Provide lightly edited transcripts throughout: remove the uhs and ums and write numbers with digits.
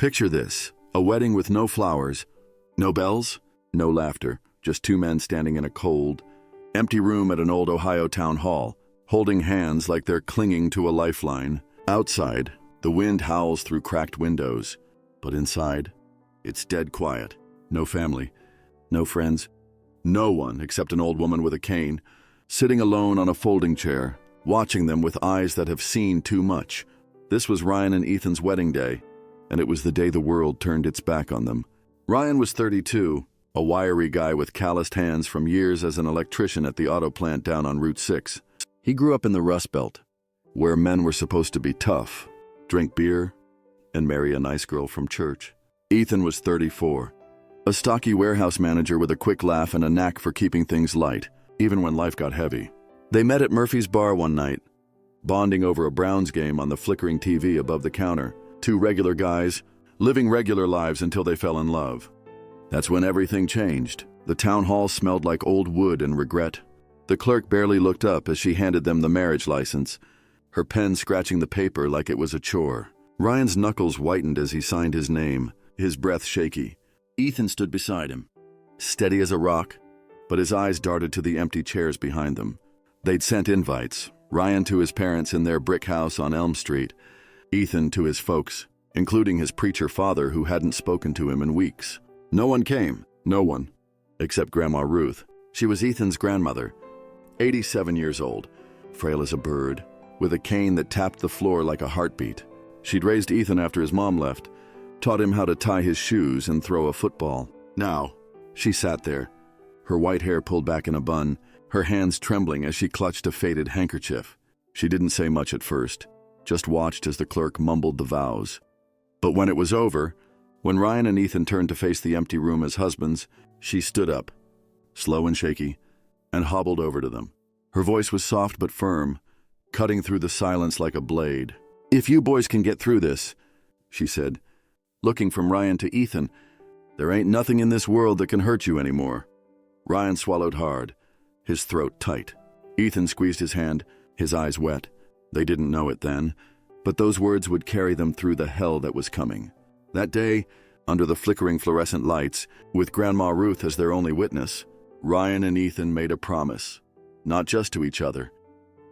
Picture this, a wedding with no flowers, no bells, no laughter, just two men standing in a cold, empty room at an old Ohio town hall, holding hands like they're clinging to a lifeline. Outside, the wind howls through cracked windows, but inside, it's dead quiet. No family, no friends, no one except an old woman with a cane, sitting alone on a folding chair, watching them with eyes that have seen too much. This was Ryan and Ethan's wedding day, and it was the day the world turned its back on them. Ryan was 32, a wiry guy with calloused hands from years as an electrician at the auto plant down on Route 6. He grew up in the Rust Belt, where men were supposed to be tough, drink beer, and marry a nice girl from church. Ethan was 34, a stocky warehouse manager with a quick laugh and a knack for keeping things light, even when life got heavy. They met at Murphy's Bar one night, bonding over a Browns game on the flickering TV above the counter. Two regular guys, living regular lives until they fell in love. That's when everything changed. The town hall smelled like old wood and regret. The clerk barely looked up as she handed them the marriage license, her pen scratching the paper like it was a chore. Ryan's knuckles whitened as he signed his name, his breath shaky. Ethan stood beside him, steady as a rock, but his eyes darted to the empty chairs behind them. They'd sent invites, Ryan to his parents in their brick house on Elm Street, Ethan to his folks, including his preacher father who hadn't spoken to him in weeks. No one came, no one, except Grandma Ruth. She was Ethan's grandmother, 87 years old, frail as a bird, with a cane that tapped the floor like a heartbeat. She'd raised Ethan after his mom left, taught him how to tie his shoes and throw a football. Now, she sat there, her white hair pulled back in a bun, her hands trembling as she clutched a faded handkerchief. She didn't say much at first, just watched as the clerk mumbled the vows. But when it was over, when Ryan and Ethan turned to face the empty room as husbands, she stood up, slow and shaky, and hobbled over to them. Her voice was soft but firm, cutting through the silence like a blade. "If you boys can get through this," she said, looking from Ryan to Ethan, "there ain't nothing in this world that can hurt you anymore." Ryan swallowed hard, his throat tight. Ethan squeezed his hand, his eyes wet. They didn't know it then, but those words would carry them through the hell that was coming. That day, under the flickering fluorescent lights, with Grandma Ruth as their only witness, Ryan and Ethan made a promise, not just to each other,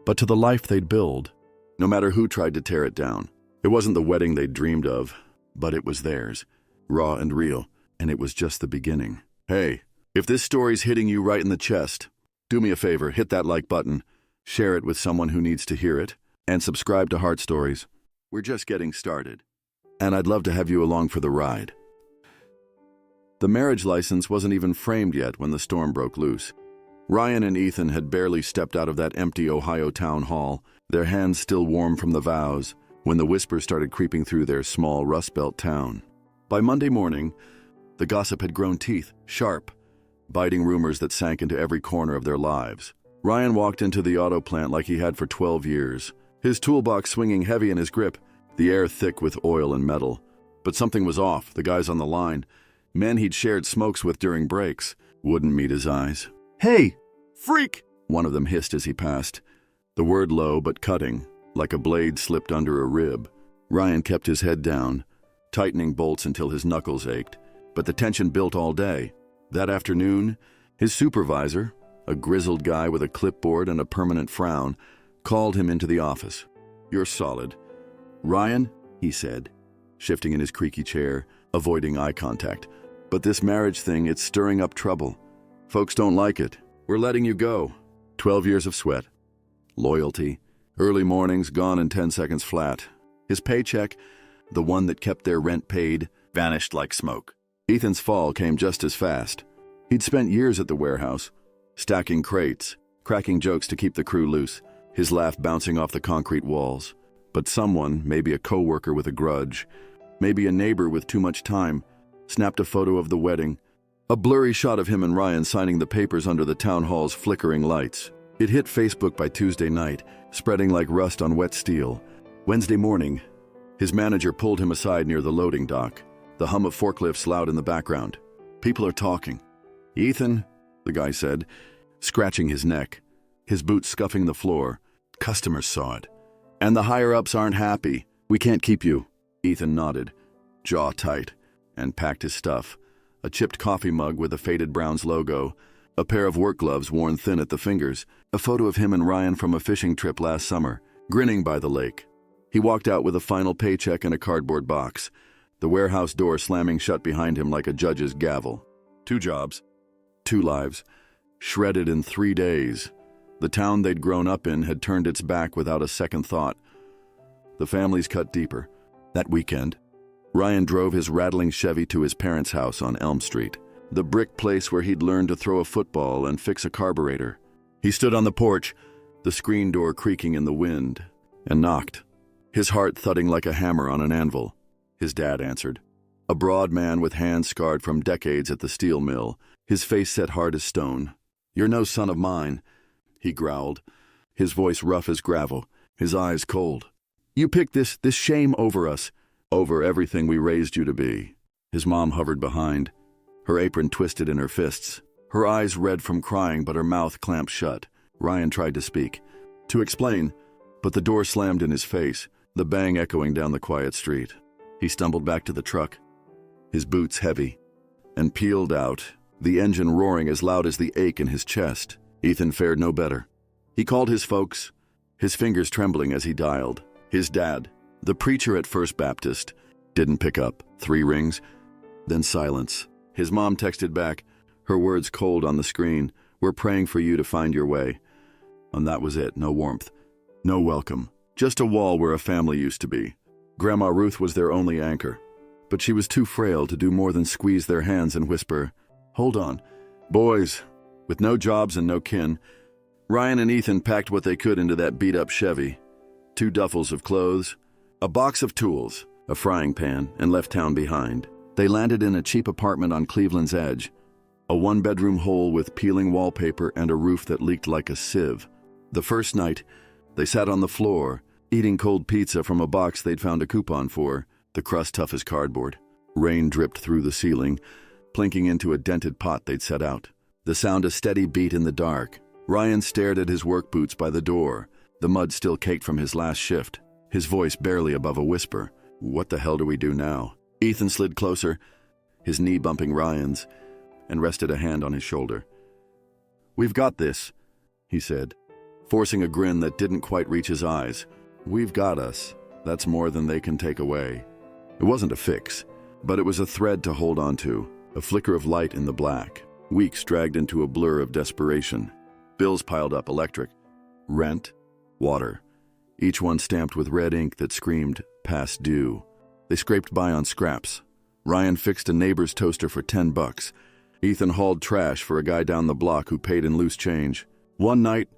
but to the life they'd build, no matter who tried to tear it down. It wasn't the wedding they'd dreamed of, but it was theirs, raw and real, and it was just the beginning. Hey, if this story's hitting you right in the chest, do me a favor, hit that like button, share it with someone who needs to hear it, and subscribe to Heart Stories. We're just getting started, and I'd love to have you along for the ride. The marriage license wasn't even framed yet when the storm broke loose. Ryan and Ethan had barely stepped out of that empty Ohio town hall, their hands still warm from the vows, when the whispers started creeping through their small Rust Belt town. By Monday morning, the gossip had grown teeth, sharp, biting rumors that sank into every corner of their lives. Ryan walked into the auto plant like he had for 12 years, his toolbox swinging heavy in his grip, the air thick with oil and metal. But something was off. The guys on the line, men he'd shared smokes with during breaks, wouldn't meet his eyes. "Hey, freak!" one of them hissed as he passed, the word low but cutting, like a blade slipped under a rib. Ryan kept his head down, tightening bolts until his knuckles ached, but the tension built all day. That afternoon, his supervisor, a grizzled guy with a clipboard and a permanent frown, called him into the office. "You're solid." "Ryan," he said, shifting in his creaky chair, avoiding eye contact, "but this marriage thing, it's stirring up trouble. Folks don't like it. We're letting you go." 12 years of sweat, loyalty, early mornings gone in 10 seconds flat. His paycheck, the one that kept their rent paid, vanished like smoke. Ethan's fall came just as fast. He'd spent years at the warehouse, stacking crates, cracking jokes to keep the crew loose, his laugh bouncing off the concrete walls. But someone, maybe a coworker with a grudge, maybe a neighbor with too much time, snapped a photo of the wedding, a blurry shot of him and Ryan signing the papers under the town hall's flickering lights. It hit Facebook by Tuesday night, spreading like rust on wet steel. Wednesday morning, his manager pulled him aside near the loading dock, the hum of forklifts loud in the background. "People are talking." "Ethan," the guy said, scratching his neck, his boots scuffing the floor. "Customers saw it. And the higher-ups aren't happy. We can't keep you." Ethan nodded. jaw tight, and packed his stuff. A chipped coffee mug with a faded Browns logo, a pair of work gloves worn thin at the fingers, a photo of him and Ryan from a fishing trip last summer, grinning by the lake. He walked out with a final paycheck in a cardboard box, the warehouse door slamming shut behind him like a judge's gavel. 2 jobs, 2 lives, shredded in 3 days. The town they'd grown up in had turned its back without a second thought. The families cut deeper. That weekend, Ryan drove his rattling Chevy to his parents' house on Elm Street, the brick place where he'd learned to throw a football and fix a carburetor. He stood on the porch, the screen door creaking in the wind, and knocked, his heart thudding like a hammer on an anvil. His dad answered, a broad man with hands scarred from decades at the steel mill, his face set hard as stone. "You're no son of mine," he growled, his voice rough as gravel, his eyes cold. "You picked this shame over us, over everything we raised you to be." His mom hovered behind, her apron twisted in her fists, her eyes red from crying but her mouth clamped shut. Ryan tried to speak, to explain, but the door slammed in his face, the bang echoing down the quiet street. He stumbled back to the truck, his boots heavy, and peeled out, the engine roaring as loud as the ache in his chest. Ethan fared no better. He called his folks, his fingers trembling as he dialed. His dad, the preacher at First Baptist, didn't pick up. 3 rings, then silence. His mom texted back, her words cold on the screen, "We're praying for you to find your way." And that was it. No warmth, no welcome, just a wall where a family used to be. Grandma Ruth was their only anchor, but she was too frail to do more than squeeze their hands and whisper, "Hold on." Boys, with no jobs and no kin, Ryan and Ethan packed what they could into that beat-up Chevy. 2 duffels of clothes, a box of tools, a frying pan, and left town behind. They landed in a cheap apartment on Cleveland's edge, a 1-bedroom hole with peeling wallpaper and a roof that leaked like a sieve. The first night, they sat on the floor, eating cold pizza from a box they'd found a coupon for, the crust tough as cardboard. Rain dripped through the ceiling, plinking into a dented pot they'd set out. The sound a steady beat in the dark. Ryan stared at his work boots by the door, the mud still caked from his last shift, his voice barely above a whisper. "What the hell do we do now?" Ethan slid closer, his knee bumping Ryan's, and rested a hand on his shoulder. "We've got this," he said, forcing a grin that didn't quite reach his eyes. "We've got us. That's more than they can take away." It wasn't a fix, but it was a thread to hold on to, a flicker of light in the black. Weeks dragged into a blur of desperation. Bills piled up, electric, rent, water, each one stamped with red ink that screamed, "Past due." They scraped by on scraps. Ryan fixed a neighbor's toaster for $10. Ethan hauled trash for a guy down the block who paid in loose change. One night,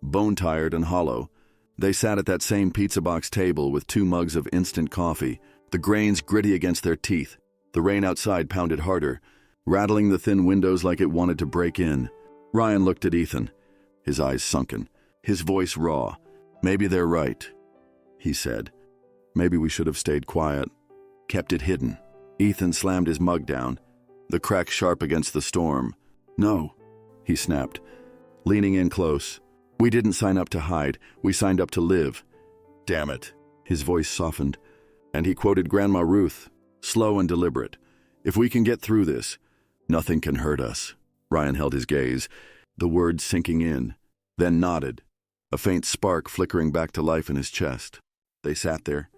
bone-tired and hollow, they sat at that same pizza box table with 2 mugs of instant coffee, the grains gritty against their teeth. The rain outside pounded harder, rattling the thin windows like it wanted to break in. Ryan looked at Ethan, his eyes sunken, his voice raw. "Maybe they're right," he said. "Maybe we should have stayed quiet, kept it hidden." Ethan slammed his mug down, the crack sharp against the storm. "No," he snapped, leaning in close. "We didn't sign up to hide. We signed up to live." "Damn it." His voice softened, and he quoted Grandma Ruth, slow and deliberate. "If we can get through this, nothing can hurt us." Ryan held his gaze, the words sinking in, then nodded, a faint spark flickering back to life in his chest. They sat there,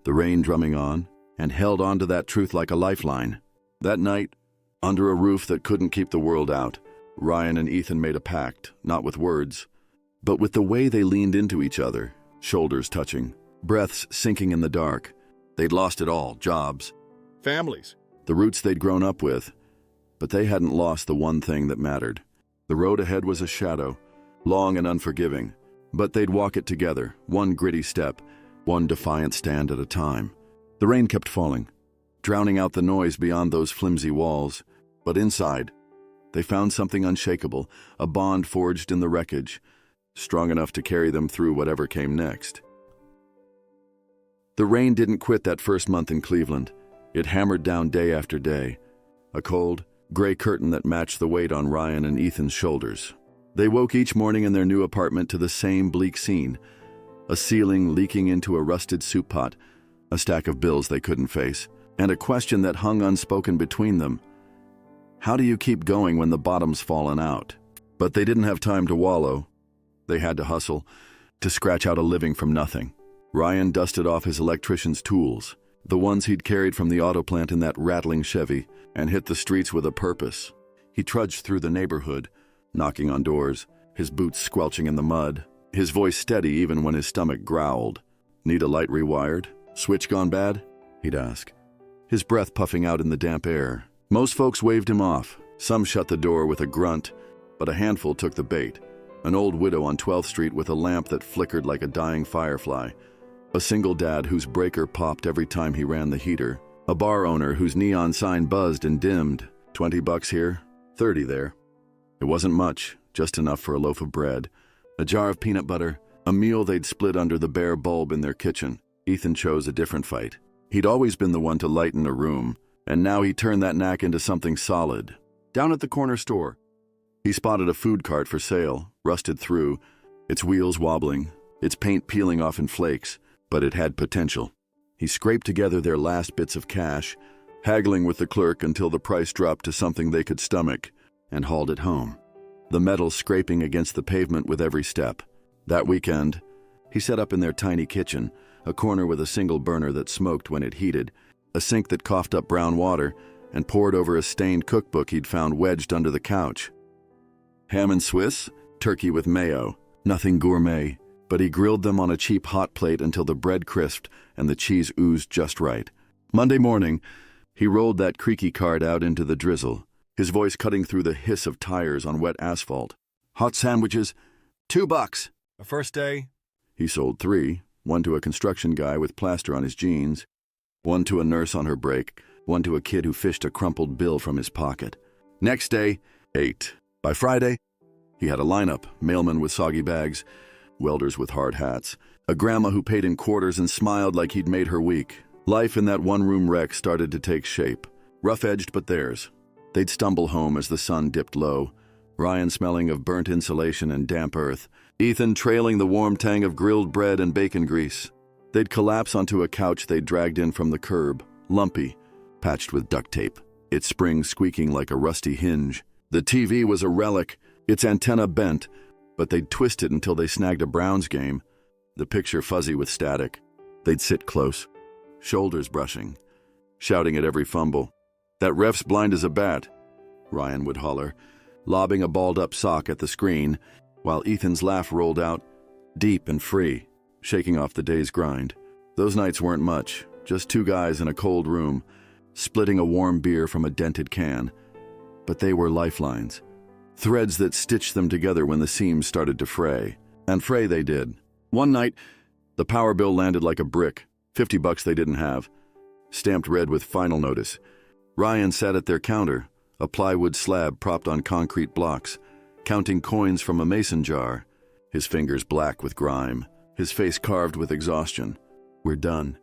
the rain drumming on, and held on to that truth like a lifeline. That night, under a roof that couldn't keep the world out, Ryan and Ethan made a pact, not with words, but with the way they leaned into each other, shoulders touching, breaths sinking in the dark. They'd lost it all, jobs, families, the roots they'd grown up with, but they hadn't lost the one thing that mattered. The road ahead was a shadow, long and unforgiving, but they'd walk it together, one gritty step, one defiant stand at a time. The rain kept falling, drowning out the noise beyond those flimsy walls, but inside, they found something unshakable, a bond forged in the wreckage, strong enough to carry them through whatever came next. The rain didn't quit that first month in Cleveland. It hammered down day after day, a cold, gray curtain that matched the weight on Ryan and Ethan's shoulders. They woke each morning in their new apartment to the same bleak scene, a ceiling leaking into a rusted soup pot, a stack of bills they couldn't face, and a question that hung unspoken between them. How do you keep going when the bottom's fallen out? But they didn't have time to wallow. They had to hustle, to scratch out a living from nothing. Ryan dusted off his electrician's tools, the ones he'd carried from the auto plant in that rattling Chevy, and hit the streets with a purpose. He trudged through the neighborhood, knocking on doors, his boots squelching in the mud, his voice steady even when his stomach growled. Need a light rewired? Switch gone bad? He'd ask, his breath puffing out in the damp air. Most folks waved him off. Some shut the door with a grunt, but a handful took the bait. An old widow on 12th Street with a lamp that flickered like a dying firefly. A single dad whose breaker popped every time he ran the heater. A bar owner whose neon sign buzzed and dimmed. $20 here, $30 there. It wasn't much, just enough for a loaf of bread, a jar of peanut butter, a meal they'd split under the bare bulb in their kitchen. Ethan chose a different fight. He'd always been the one to lighten a room, and now he turned that knack into something solid. Down at the corner store, he spotted a food cart for sale, rusted through, its wheels wobbling, its paint peeling off in flakes, but it had potential. He scraped together their last bits of cash, haggling with the clerk until the price dropped to something they could stomach, and hauled it home, the metal scraping against the pavement with every step. That weekend, he set up in their tiny kitchen, a corner with a single burner that smoked when it heated, a sink that coughed up brown water, and poured over a stained cookbook he'd found wedged under the couch. Ham and Swiss, turkey with mayo, nothing gourmet, but he grilled them on a cheap hot plate until the bread crisped and the cheese oozed just right. Monday morning, he rolled that creaky cart out into the drizzle, his voice cutting through the hiss of tires on wet asphalt. Hot sandwiches, $2. A first day? He sold 3, one to a construction guy with plaster on his jeans, one to a nurse on her break, one to a kid who fished a crumpled bill from his pocket. Next day, 8. By Friday, he had a lineup, mailmen with soggy bags, welders with hard hats, a grandma who paid in quarters and smiled like he'd made her week. Life in that one-room wreck started to take shape, rough-edged but theirs. They'd stumble home as the sun dipped low, Ryan smelling of burnt insulation and damp earth, Ethan trailing the warm tang of grilled bread and bacon grease. They'd collapse onto a couch they'd dragged in from the curb, lumpy, patched with duct tape, its springs squeaking like a rusty hinge. The TV was a relic, its antenna bent, but they'd twist it until they snagged a Browns game, the picture fuzzy with static. They'd sit close, shoulders brushing, shouting at every fumble. "That ref's blind as a bat," Ryan would holler, lobbing a balled-up sock at the screen, while Ethan's laugh rolled out, deep and free, shaking off the day's grind. Those nights weren't much, just 2 guys in a cold room, splitting a warm beer from a dented can. But they were lifelines, threads that stitched them together when the seams started to fray. And fray they did. One night, the power bill landed like a brick, $50 they didn't have, stamped red with final notice. Ryan sat at their counter, a plywood slab propped on concrete blocks, counting coins from a mason jar, his fingers black with grime, his face carved with exhaustion. "We're done,"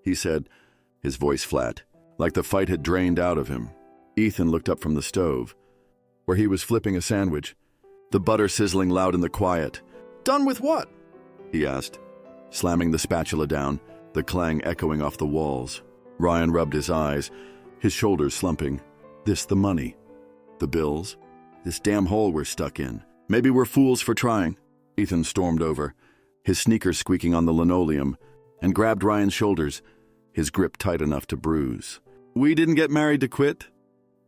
he said, his voice flat, like the fight had drained out of him. Ethan looked up from the stove, where he was flipping a sandwich, the butter sizzling loud in the quiet. "Done with what?" he asked, slamming the spatula down, the clang echoing off the walls. Ryan rubbed his eyes, his shoulders slumping. The money, the bills, this damn hole we're stuck in. Maybe we're fools for trying." Ethan stormed over, his sneakers squeaking on the linoleum, and grabbed Ryan's shoulders, his grip tight enough to bruise. "We didn't get married to quit,"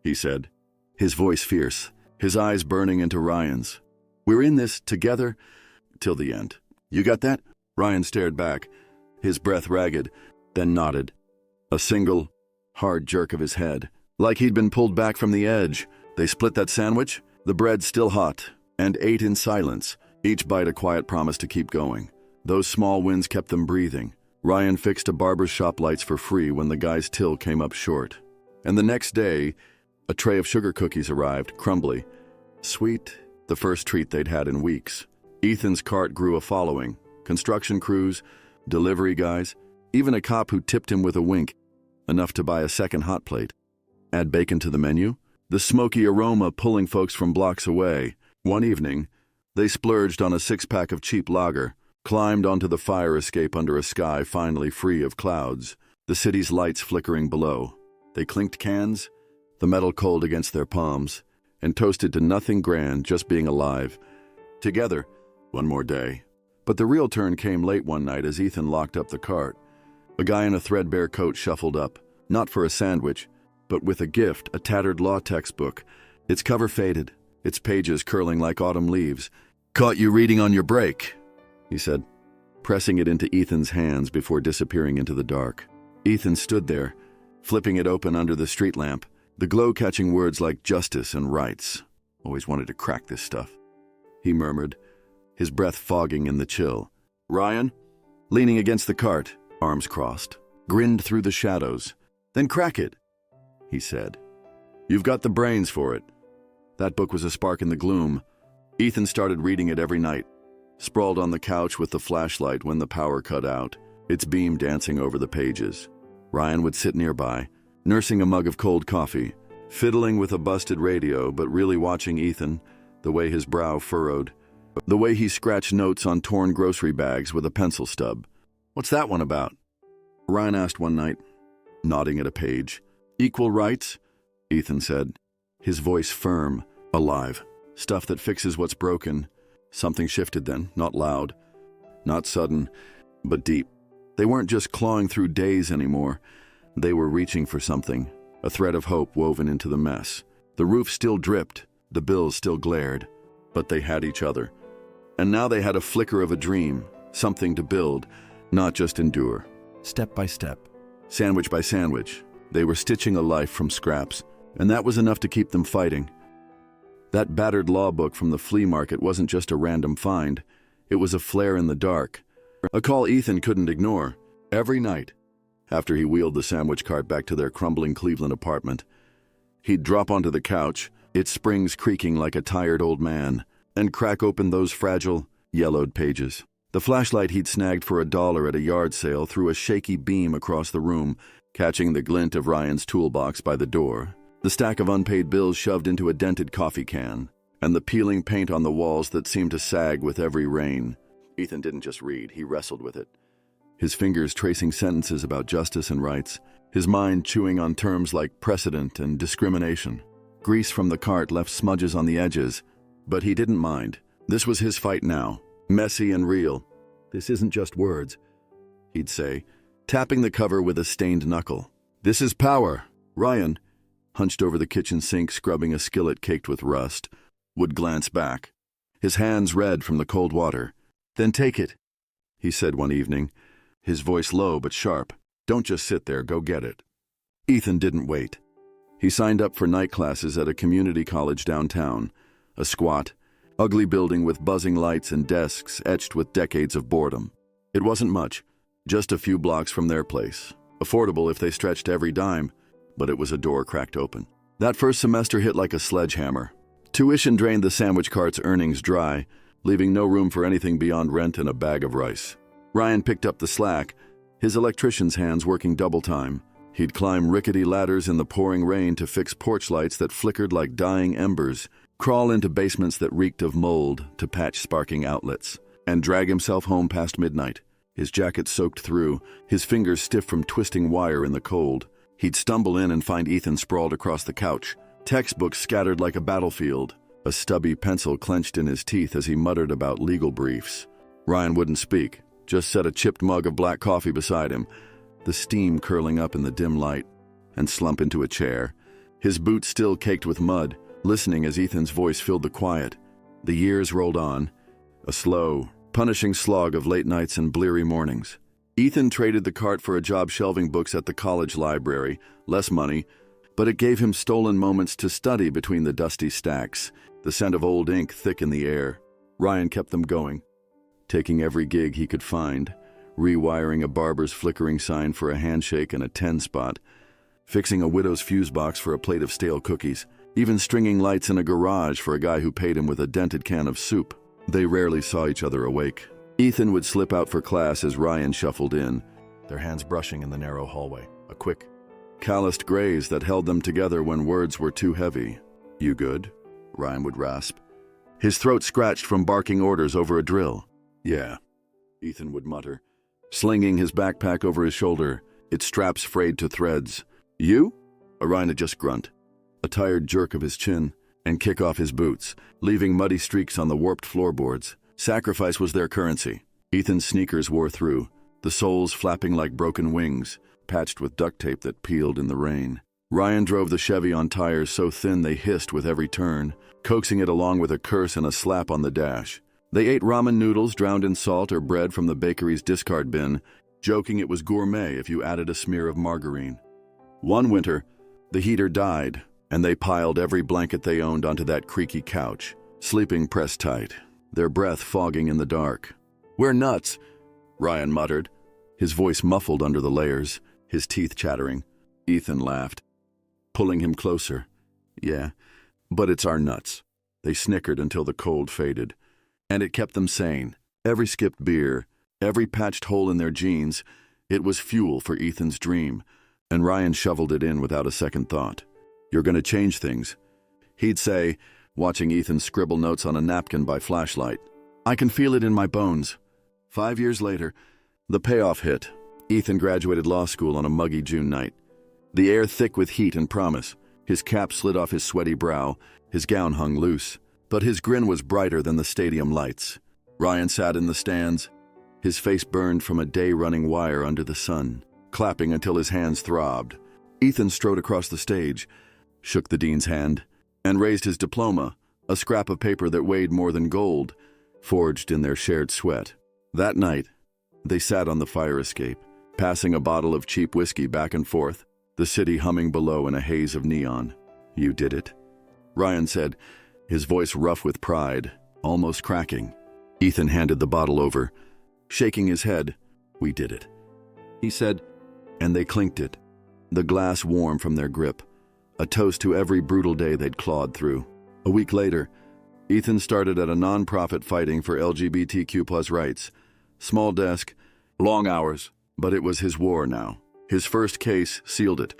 he said, his voice fierce, his eyes burning into Ryan's. "We're in this together till the end. You got that?" Ryan stared back, his breath ragged, then nodded. A single, hard jerk of his head, like he'd been pulled back from the edge. They split that sandwich, the bread still hot, and ate in silence, each bite a quiet promise to keep going. Those small wins kept them breathing. Ryan fixed a barber's shop lights for free when the guy's till came up short. And the next day, a tray of sugar cookies arrived, crumbly, sweet, the first treat they'd had in weeks. Ethan's cart grew a following, construction crews, delivery guys, even a cop who tipped him with a wink, enough to buy a second hot plate. Add bacon to the menu, the smoky aroma pulling folks from blocks away. One evening, they splurged on a 6-pack of cheap lager, climbed onto the fire escape under a sky finally free of clouds. the city's lights flickering below. They clinked cans, the metal cold against their palms, and toasted to nothing grand, just being alive. Together, one more day. But the real turn came late one night as Ethan locked up the cart. A guy in a threadbare coat shuffled up, not for a sandwich, but with a gift, a tattered law textbook, its cover faded, its pages curling like autumn leaves. "Caught you reading on your break," he said, pressing it into Ethan's hands before disappearing into the dark. Ethan stood there, flipping it open under the street lamp, the glow catching words like justice and rights. "Always wanted to crack this stuff," he murmured, his breath fogging in the chill. Ryan, leaning against the cart, arms crossed, grinned through the shadows. "Then crack it," he said. "You've got the brains for it." That book was a spark in the gloom. Ethan started reading it every night, sprawled on the couch with the flashlight when the power cut out, its beam dancing over the pages. Ryan would sit nearby, nursing a mug of cold coffee, fiddling with a busted radio but really watching Ethan, the way his brow furrowed, the way he scratched notes on torn grocery bags with a pencil stub. "What's that one about?" Ryan asked one night, nodding at a page. "Equal rights?" Ethan said, his voice firm, alive. "Stuff that fixes what's broken." Something shifted then, not loud, not sudden, but deep. They weren't just clawing through days anymore. They were reaching for something, a thread of hope woven into the mess. The roof still dripped, the bills still glared, but they had each other. And now they had a flicker of a dream, something to build, not just endure. Step by step, sandwich by sandwich, they were stitching a life from scraps, and that was enough to keep them fighting. That battered law book from the flea market wasn't just a random find. It was a flare in the dark, a call Ethan couldn't ignore. Every night, after he wheeled the sandwich cart back to their crumbling Cleveland apartment, he'd drop onto the couch, its springs creaking like a tired old man, and crack open those fragile, yellowed pages. The flashlight he'd snagged for $1 at a yard sale threw a shaky beam across the room, catching the glint of Ryan's toolbox by the door, the stack of unpaid bills shoved into a dented coffee can, and the peeling paint on the walls that seemed to sag with every rain. Ethan didn't just read, he wrestled with it, his fingers tracing sentences about justice and rights, his mind chewing on terms like precedent and discrimination. Grease from the cart left smudges on the edges, but he didn't mind. This was his fight now, messy and real. "This isn't just words," he'd say, tapping the cover with a stained knuckle. "This is power." Ryan, hunched over the kitchen sink scrubbing a skillet caked with rust, would glance back, his hands red from the cold water. "Then take it," he said one evening, his voice low but sharp. "Don't just sit there, go get it." Ethan didn't wait. He signed up for night classes at a community college downtown, a squat, ugly building with buzzing lights and desks etched with decades of boredom. It wasn't much, just a few blocks from their place, affordable if they stretched every dime, but it was a door cracked open. That first semester hit like a sledgehammer. Tuition drained the sandwich cart's earnings dry, leaving no room for anything beyond rent and a bag of rice. Ryan picked up the slack, his electrician's hands working double time. He'd climb rickety ladders in the pouring rain to fix porch lights that flickered like dying embers, crawl into basements that reeked of mold to patch sparking outlets, and drag himself home past midnight, his jacket soaked through, his fingers stiff from twisting wire in the cold. He'd stumble in and find Ethan sprawled across the couch, textbooks scattered like a battlefield, a stubby pencil clenched in his teeth as he muttered about legal briefs. Ryan wouldn't speak, just set a chipped mug of black coffee beside him, the steam curling up in the dim light, and slump into a chair, his boots still caked with mud, listening as Ethan's voice filled the quiet. The years rolled on, a slow, punishing slog of late nights and bleary mornings. Ethan traded the cart for a job shelving books at the college library, less money, but it gave him stolen moments to study between the dusty stacks, the scent of old ink thick in the air. Ryan kept them going, taking every gig he could find, rewiring a barber's flickering sign for a handshake and a 10 spot, fixing a widow's fuse box for a plate of stale cookies, even stringing lights in a garage for a guy who paid him with a dented can of soup. They rarely saw each other awake. Ethan would slip out for class as Ryan shuffled in, their hands brushing in the narrow hallway, a quick, calloused graze that held them together when words were too heavy. "You good?" Ryan would rasp, his throat scratched from barking orders over a drill. "Yeah," Ethan would mutter, slinging his backpack over his shoulder, its straps frayed to threads. "You?" Orion would just grunt, a tired jerk of his chin, and kick off his boots, leaving muddy streaks on the warped floorboards. Sacrifice was their currency. Ethan's sneakers wore through, the soles flapping like broken wings, patched with duct tape that peeled in the rain. Ryan drove the Chevy on tires so thin they hissed with every turn, coaxing it along with a curse and a slap on the dash. They ate ramen noodles drowned in salt or bread from the bakery's discard bin, joking it was gourmet if you added a smear of margarine. One winter, the heater died, and they piled every blanket they owned onto that creaky couch, sleeping pressed tight, their breath fogging in the dark. "We're nuts," Ryan muttered, his voice muffled under the layers, his teeth chattering. Ethan laughed, pulling him closer. "Yeah, but it's our nuts." They snickered until the cold faded, and it kept them sane. Every skipped beer, every patched hole in their jeans, it was fuel for Ethan's dream, and Ryan shoveled it in without a second thought. "You're going to change things," he'd say, watching Ethan scribble notes on a napkin by flashlight. "I can feel it in my bones." 5 years later, the payoff hit. Ethan graduated law school on a muggy June night. The air thick with heat and promise. His cap slid off his sweaty brow, his gown hung loose, but his grin was brighter than the stadium lights. Ryan sat in the stands, his face burned from a day running wire under the sun, clapping until his hands throbbed. Ethan strode across the stage, shook the dean's hand, and raised his diploma, a scrap of paper that weighed more than gold, forged in their shared sweat. That night, they sat on the fire escape, passing a bottle of cheap whiskey back and forth, the city humming below in a haze of neon. "You did it," Ryan said, his voice rough with pride, almost cracking. Ethan handed the bottle over, shaking his head. "We did it," he said, and they clinked it, the glass warm from their grip, a toast to every brutal day they'd clawed through. A week later, Ethan started at a non-profit fighting for LGBTQ+ rights. Small desk, long hours, but it was his war now. His first case sealed it.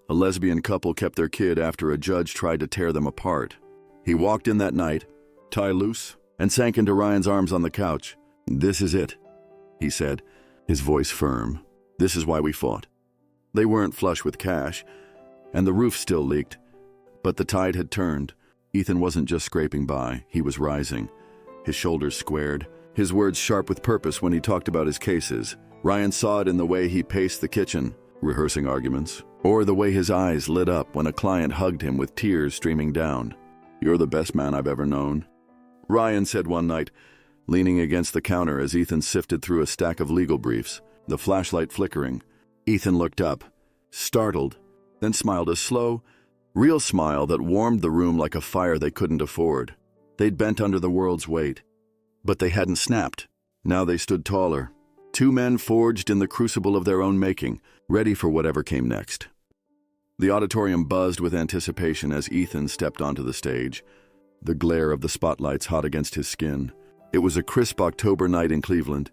A lesbian couple kept their kid after a judge tried to tear them apart. He walked in that night, tie loose, and sank into Ryan's arms on the couch. "This is it," he said, his voice firm. "This is why we fought." They weren't flush with cash, and the roof still leaked. But the tide had turned. Ethan wasn't just scraping by, he was rising. His shoulders squared, his words sharp with purpose when he talked about his cases. Ryan saw it in the way he paced the kitchen, rehearsing arguments, or the way his eyes lit up when a client hugged him with tears streaming down. "You're the best man I've ever known," Ryan said one night, leaning against the counter as Ethan sifted through a stack of legal briefs, the flashlight flickering. Ethan looked up, startled, then smiled a slow, real smile that warmed the room like a fire they couldn't afford. They'd bent under the world's weight, but they hadn't snapped. Now they stood taller, two men forged in the crucible of their own making, ready for whatever came next. The auditorium buzzed with anticipation as Ethan stepped onto the stage, the glare of the spotlights hot against his skin. It was a crisp October night in Cleveland,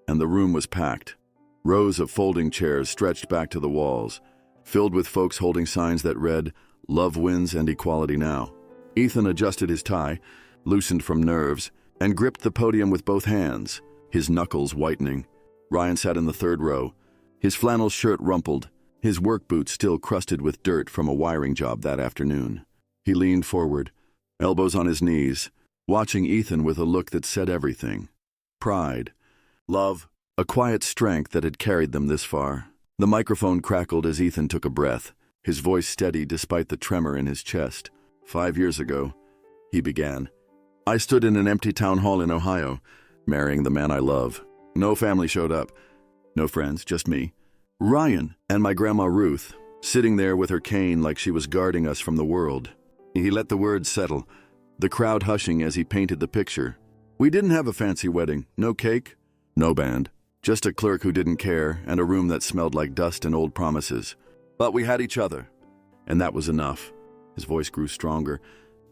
and the room was packed. Rows of folding chairs stretched back to the walls, filled with folks holding signs that read, "Love wins and equality now." Ethan adjusted his tie, loosened from nerves, and gripped the podium with both hands, his knuckles whitening. Ryan sat in the third row, his flannel shirt rumpled, his work boots still crusted with dirt from a wiring job that afternoon. He leaned forward, elbows on his knees, watching Ethan with a look that said everything. Pride, love, a quiet strength that had carried them this far. The microphone crackled as Ethan took a breath, his voice steady despite the tremor in his chest. 5 years ago, he began, I stood in an empty town hall in Ohio, marrying the man I love. No family showed up. No friends, just me. Ryan and my grandma Ruth, sitting there with her cane like she was guarding us from the world. He let the words settle, the crowd hushing as he painted the picture. We didn't have a fancy wedding, no cake, no band, just a clerk who didn't care and a room that smelled like dust and old promises. But we had each other, and that was enough. His voice grew stronger,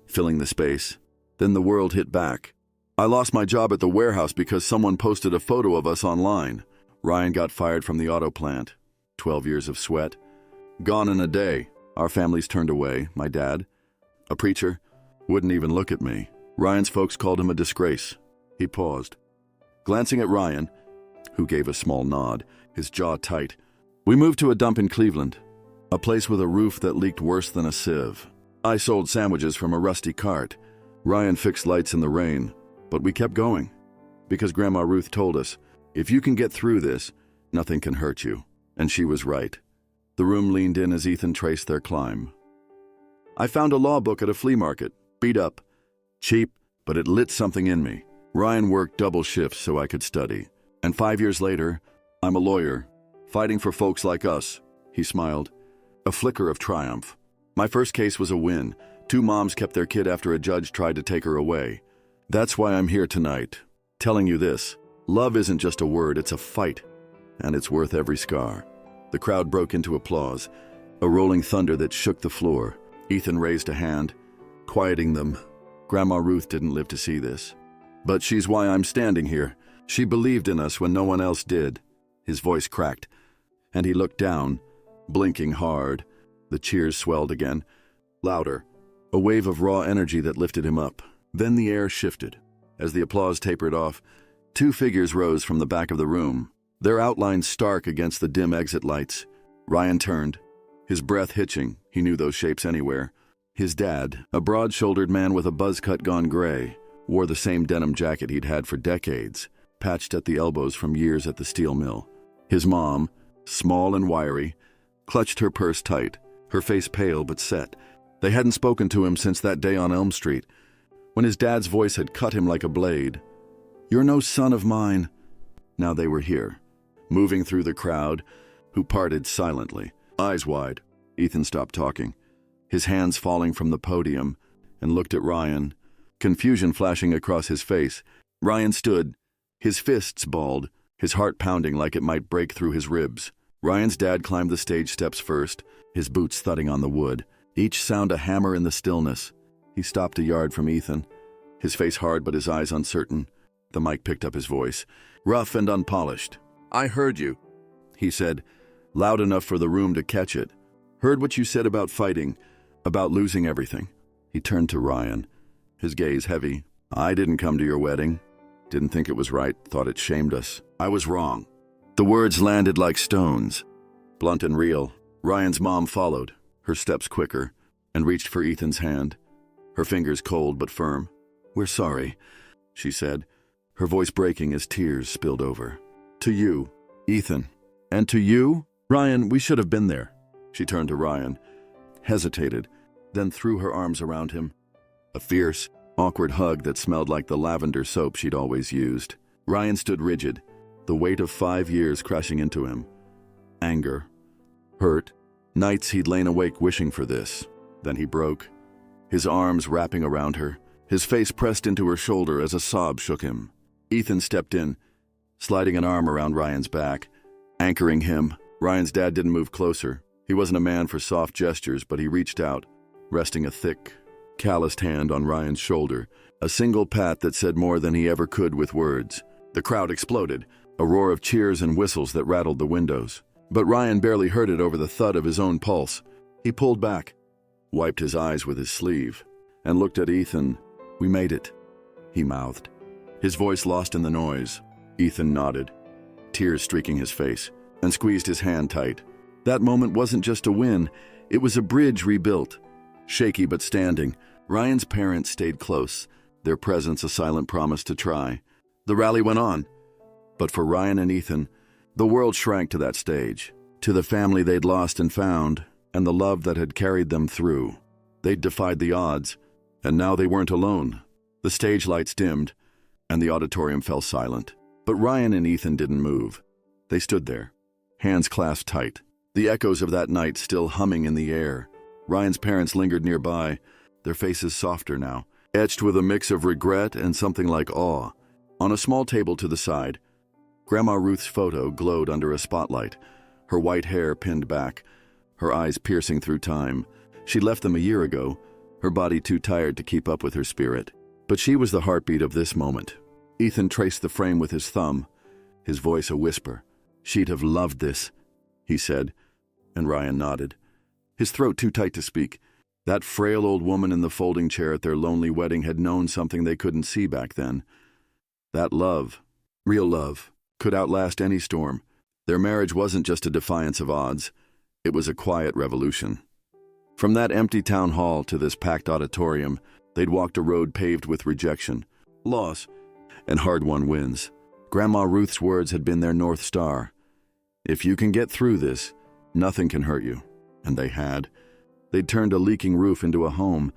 filling the space. Then the world hit back. I lost my job at the warehouse because someone posted a photo of us online. Ryan got fired from the auto plant. 12 years of sweat. Gone in a day. Our families turned away. My dad, a preacher, wouldn't even look at me. Ryan's folks called him a disgrace. He paused, glancing at Ryan, who gave a small nod, his jaw tight. We moved to a dump in Cleveland, a place with a roof that leaked worse than a sieve. I sold sandwiches from a rusty cart. Ryan fixed lights in the rain, but we kept going. Because Grandma Ruth told us, if you can get through this, nothing can hurt you. And she was right. The room leaned in as Ethan traced their climb. I found a law book at a flea market, beat up, cheap, but it lit something in me. Ryan worked double shifts so I could study. And 5 years later, I'm a lawyer, fighting for folks like us. He smiled, a flicker of triumph. My first case was a win. 2 moms kept their kid after a judge tried to take her away. That's why I'm here tonight, telling you this. Love isn't just a word, it's a fight, and it's worth every scar. The crowd broke into applause, a rolling thunder that shook the floor. Ethan raised a hand, quieting them. Grandma Ruth didn't live to see this. But she's why I'm standing here. She believed in us when no one else did. His voice cracked, and he looked down, blinking hard. The cheers swelled again, louder, a wave of raw energy that lifted him up. Then the air shifted. As the applause tapered off, 2 figures rose from the back of the room, their outlines stark against the dim exit lights. Ryan turned, his breath hitching. He knew those shapes anywhere. His dad, a broad-shouldered man with a buzz cut gone gray, wore the same denim jacket he'd had for decades, patched at the elbows from years at the steel mill. His mom, small and wiry, clutched her purse tight, her face pale but set. They hadn't spoken to him since that day on Elm Street, when his dad's voice had cut him like a blade. "You're no son of mine." Now they were here, moving through the crowd, who parted silently, eyes wide. Ethan stopped talking, his hands falling from the podium, and looked at Ryan, confusion flashing across his face. Ryan stood, his fists balled, his heart pounding like it might break through his ribs. Ryan's dad climbed the stage steps first, his boots thudding on the wood, each sound a hammer in the stillness. He stopped a yard from Ethan, his face hard but his eyes uncertain. The mic picked up his voice, rough and unpolished. "I heard you," he said, loud enough for the room to catch it. "Heard what you said about fighting, about losing everything." He turned to Ryan, his gaze heavy. "I didn't come to your wedding. Didn't think it was right, thought it shamed us. I was wrong." The words landed like stones, blunt and real. Ryan's mom followed, her steps quicker, and reached for Ethan's hand, her fingers cold but firm. "We're sorry," she said, her voice breaking as tears spilled over. "To you, Ethan. And to you, Ryan, we should have been there." She turned to Ryan, hesitated, then threw her arms around him. A fierce, awkward hug that smelled like the lavender soap she'd always used. Ryan stood rigid, the weight of 5 years crashing into him. Anger, hurt, nights he'd lain awake wishing for this. Then he broke, his arms wrapping around her, his face pressed into her shoulder as a sob shook him. Ethan stepped in, sliding an arm around Ryan's back, anchoring him. Ryan's dad didn't move closer. He wasn't a man for soft gestures, but he reached out, resting a thick, calloused hand on Ryan's shoulder, a single pat that said more than he ever could with words. The crowd exploded, a roar of cheers and whistles that rattled the windows. But Ryan barely heard it over the thud of his own pulse. He pulled back, wiped his eyes with his sleeve, and looked at Ethan. "We made it," he mouthed, his voice lost in the noise. Ethan nodded, tears streaking his face, and squeezed his hand tight. That moment wasn't just a win, it was a bridge rebuilt. Shaky but standing, Ryan's parents stayed close, their presence a silent promise to try. The rally went on, but for Ryan and Ethan, the world shrank to that stage, to the family they'd lost and found, and the love that had carried them through. They'd defied the odds, and now they weren't alone. The stage lights dimmed, and the auditorium fell silent. But Ryan and Ethan didn't move. They stood there, hands clasped tight, the echoes of that night still humming in the air. Ryan's parents lingered nearby, their faces softer now, etched with a mix of regret and something like awe. On a small table to the side, Grandma Ruth's photo glowed under a spotlight, her white hair pinned back, her eyes piercing through time. She'd left them a year ago, her body too tired to keep up with her spirit. But she was the heartbeat of this moment. Ethan traced the frame with his thumb, his voice a whisper. "She'd have loved this," he said, and Ryan nodded, his throat too tight to speak. That frail old woman in the folding chair at their lonely wedding had known something they couldn't see back then. That love, real love, could outlast any storm, Their marriage wasn't just a defiance of odds, it was a quiet revolution. From that empty town hall to this packed auditorium, they'd walked a road paved with rejection, loss, and hard-won wins. Grandma Ruth's words had been their North Star. If you can get through this, nothing can hurt you. And they had. They'd turned a leaking roof into a home,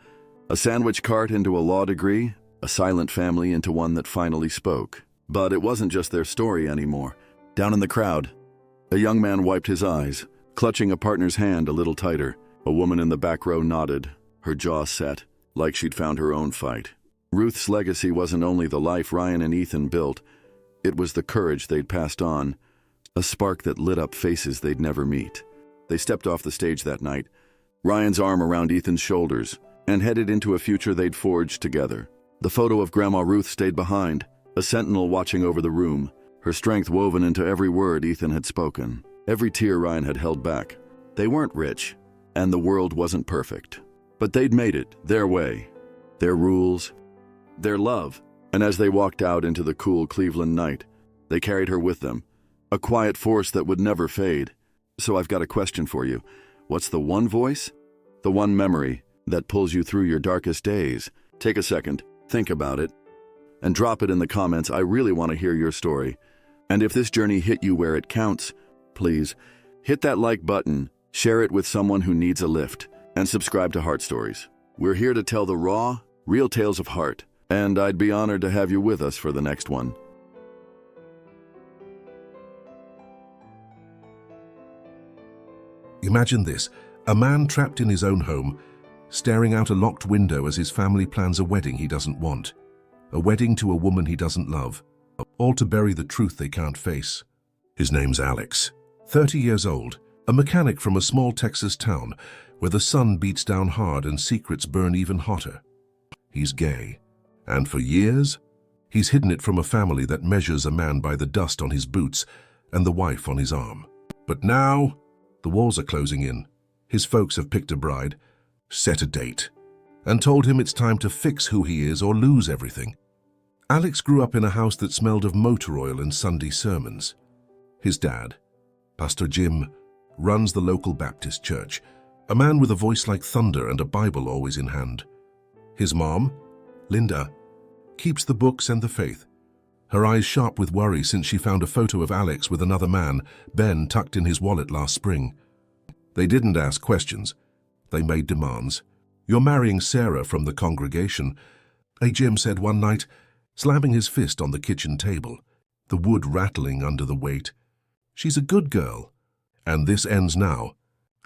a sandwich cart into a law degree, a silent family into one that finally spoke. But it wasn't just their story anymore. Down in the crowd, a young man wiped his eyes, clutching a partner's hand a little tighter. A woman in the back row nodded, her jaw set, like she'd found her own fight. Ruth's legacy wasn't only the life Ryan and Ethan built, it was the courage they'd passed on, a spark that lit up faces they'd never meet. They stepped off the stage that night, Ryan's arm around Ethan's shoulders, and headed into a future they'd forged together. The photo of Grandma Ruth stayed behind, a sentinel watching over the room, her strength woven into every word Ethan had spoken, every tear Ryan had held back. They weren't rich, and the world wasn't perfect. But they'd made it, their way, their rules, their love. And as they walked out into the cool Cleveland night, they carried her with them, a quiet force that would never fade. So I've got a question for you. What's the one voice, the one memory that pulls you through your darkest days? Take a second, think about it, and drop it in the comments. I really want to hear your story. And if this journey hit you where it counts, please hit that like button, share it with someone who needs a lift, and subscribe to Heart Stories. We're here to tell the raw, real tales of heart, and I'd be honored to have you with us for the next one. Imagine this, a man trapped in his own home, staring out a locked window as his family plans a wedding he doesn't want, a wedding to a woman he doesn't love, all to bury the truth they can't face. His name's Alex, 30 years old, a mechanic from a small Texas town where the sun beats down hard and secrets burn even hotter. He's gay, and for years, he's hidden it from a family that measures a man by the dust on his boots and the wife on his arm. But now, the walls are closing in. His folks have picked a bride, set a date, and told him it's time to fix who he is or lose everything. Alex grew up in a house that smelled of motor oil and Sunday sermons. His dad, Pastor Jim, runs the local Baptist church, a man with a voice like thunder and a Bible always in hand. His mom, Linda, keeps the books and the faith, her eyes sharp with worry since she found a photo of Alex with another man, Ben, tucked in his wallet last spring. They didn't ask questions. They made demands. "You're marrying Sarah from the congregation," Jim said one night, slamming his fist on the kitchen table, the wood rattling under the weight. "She's a good girl." And this ends now.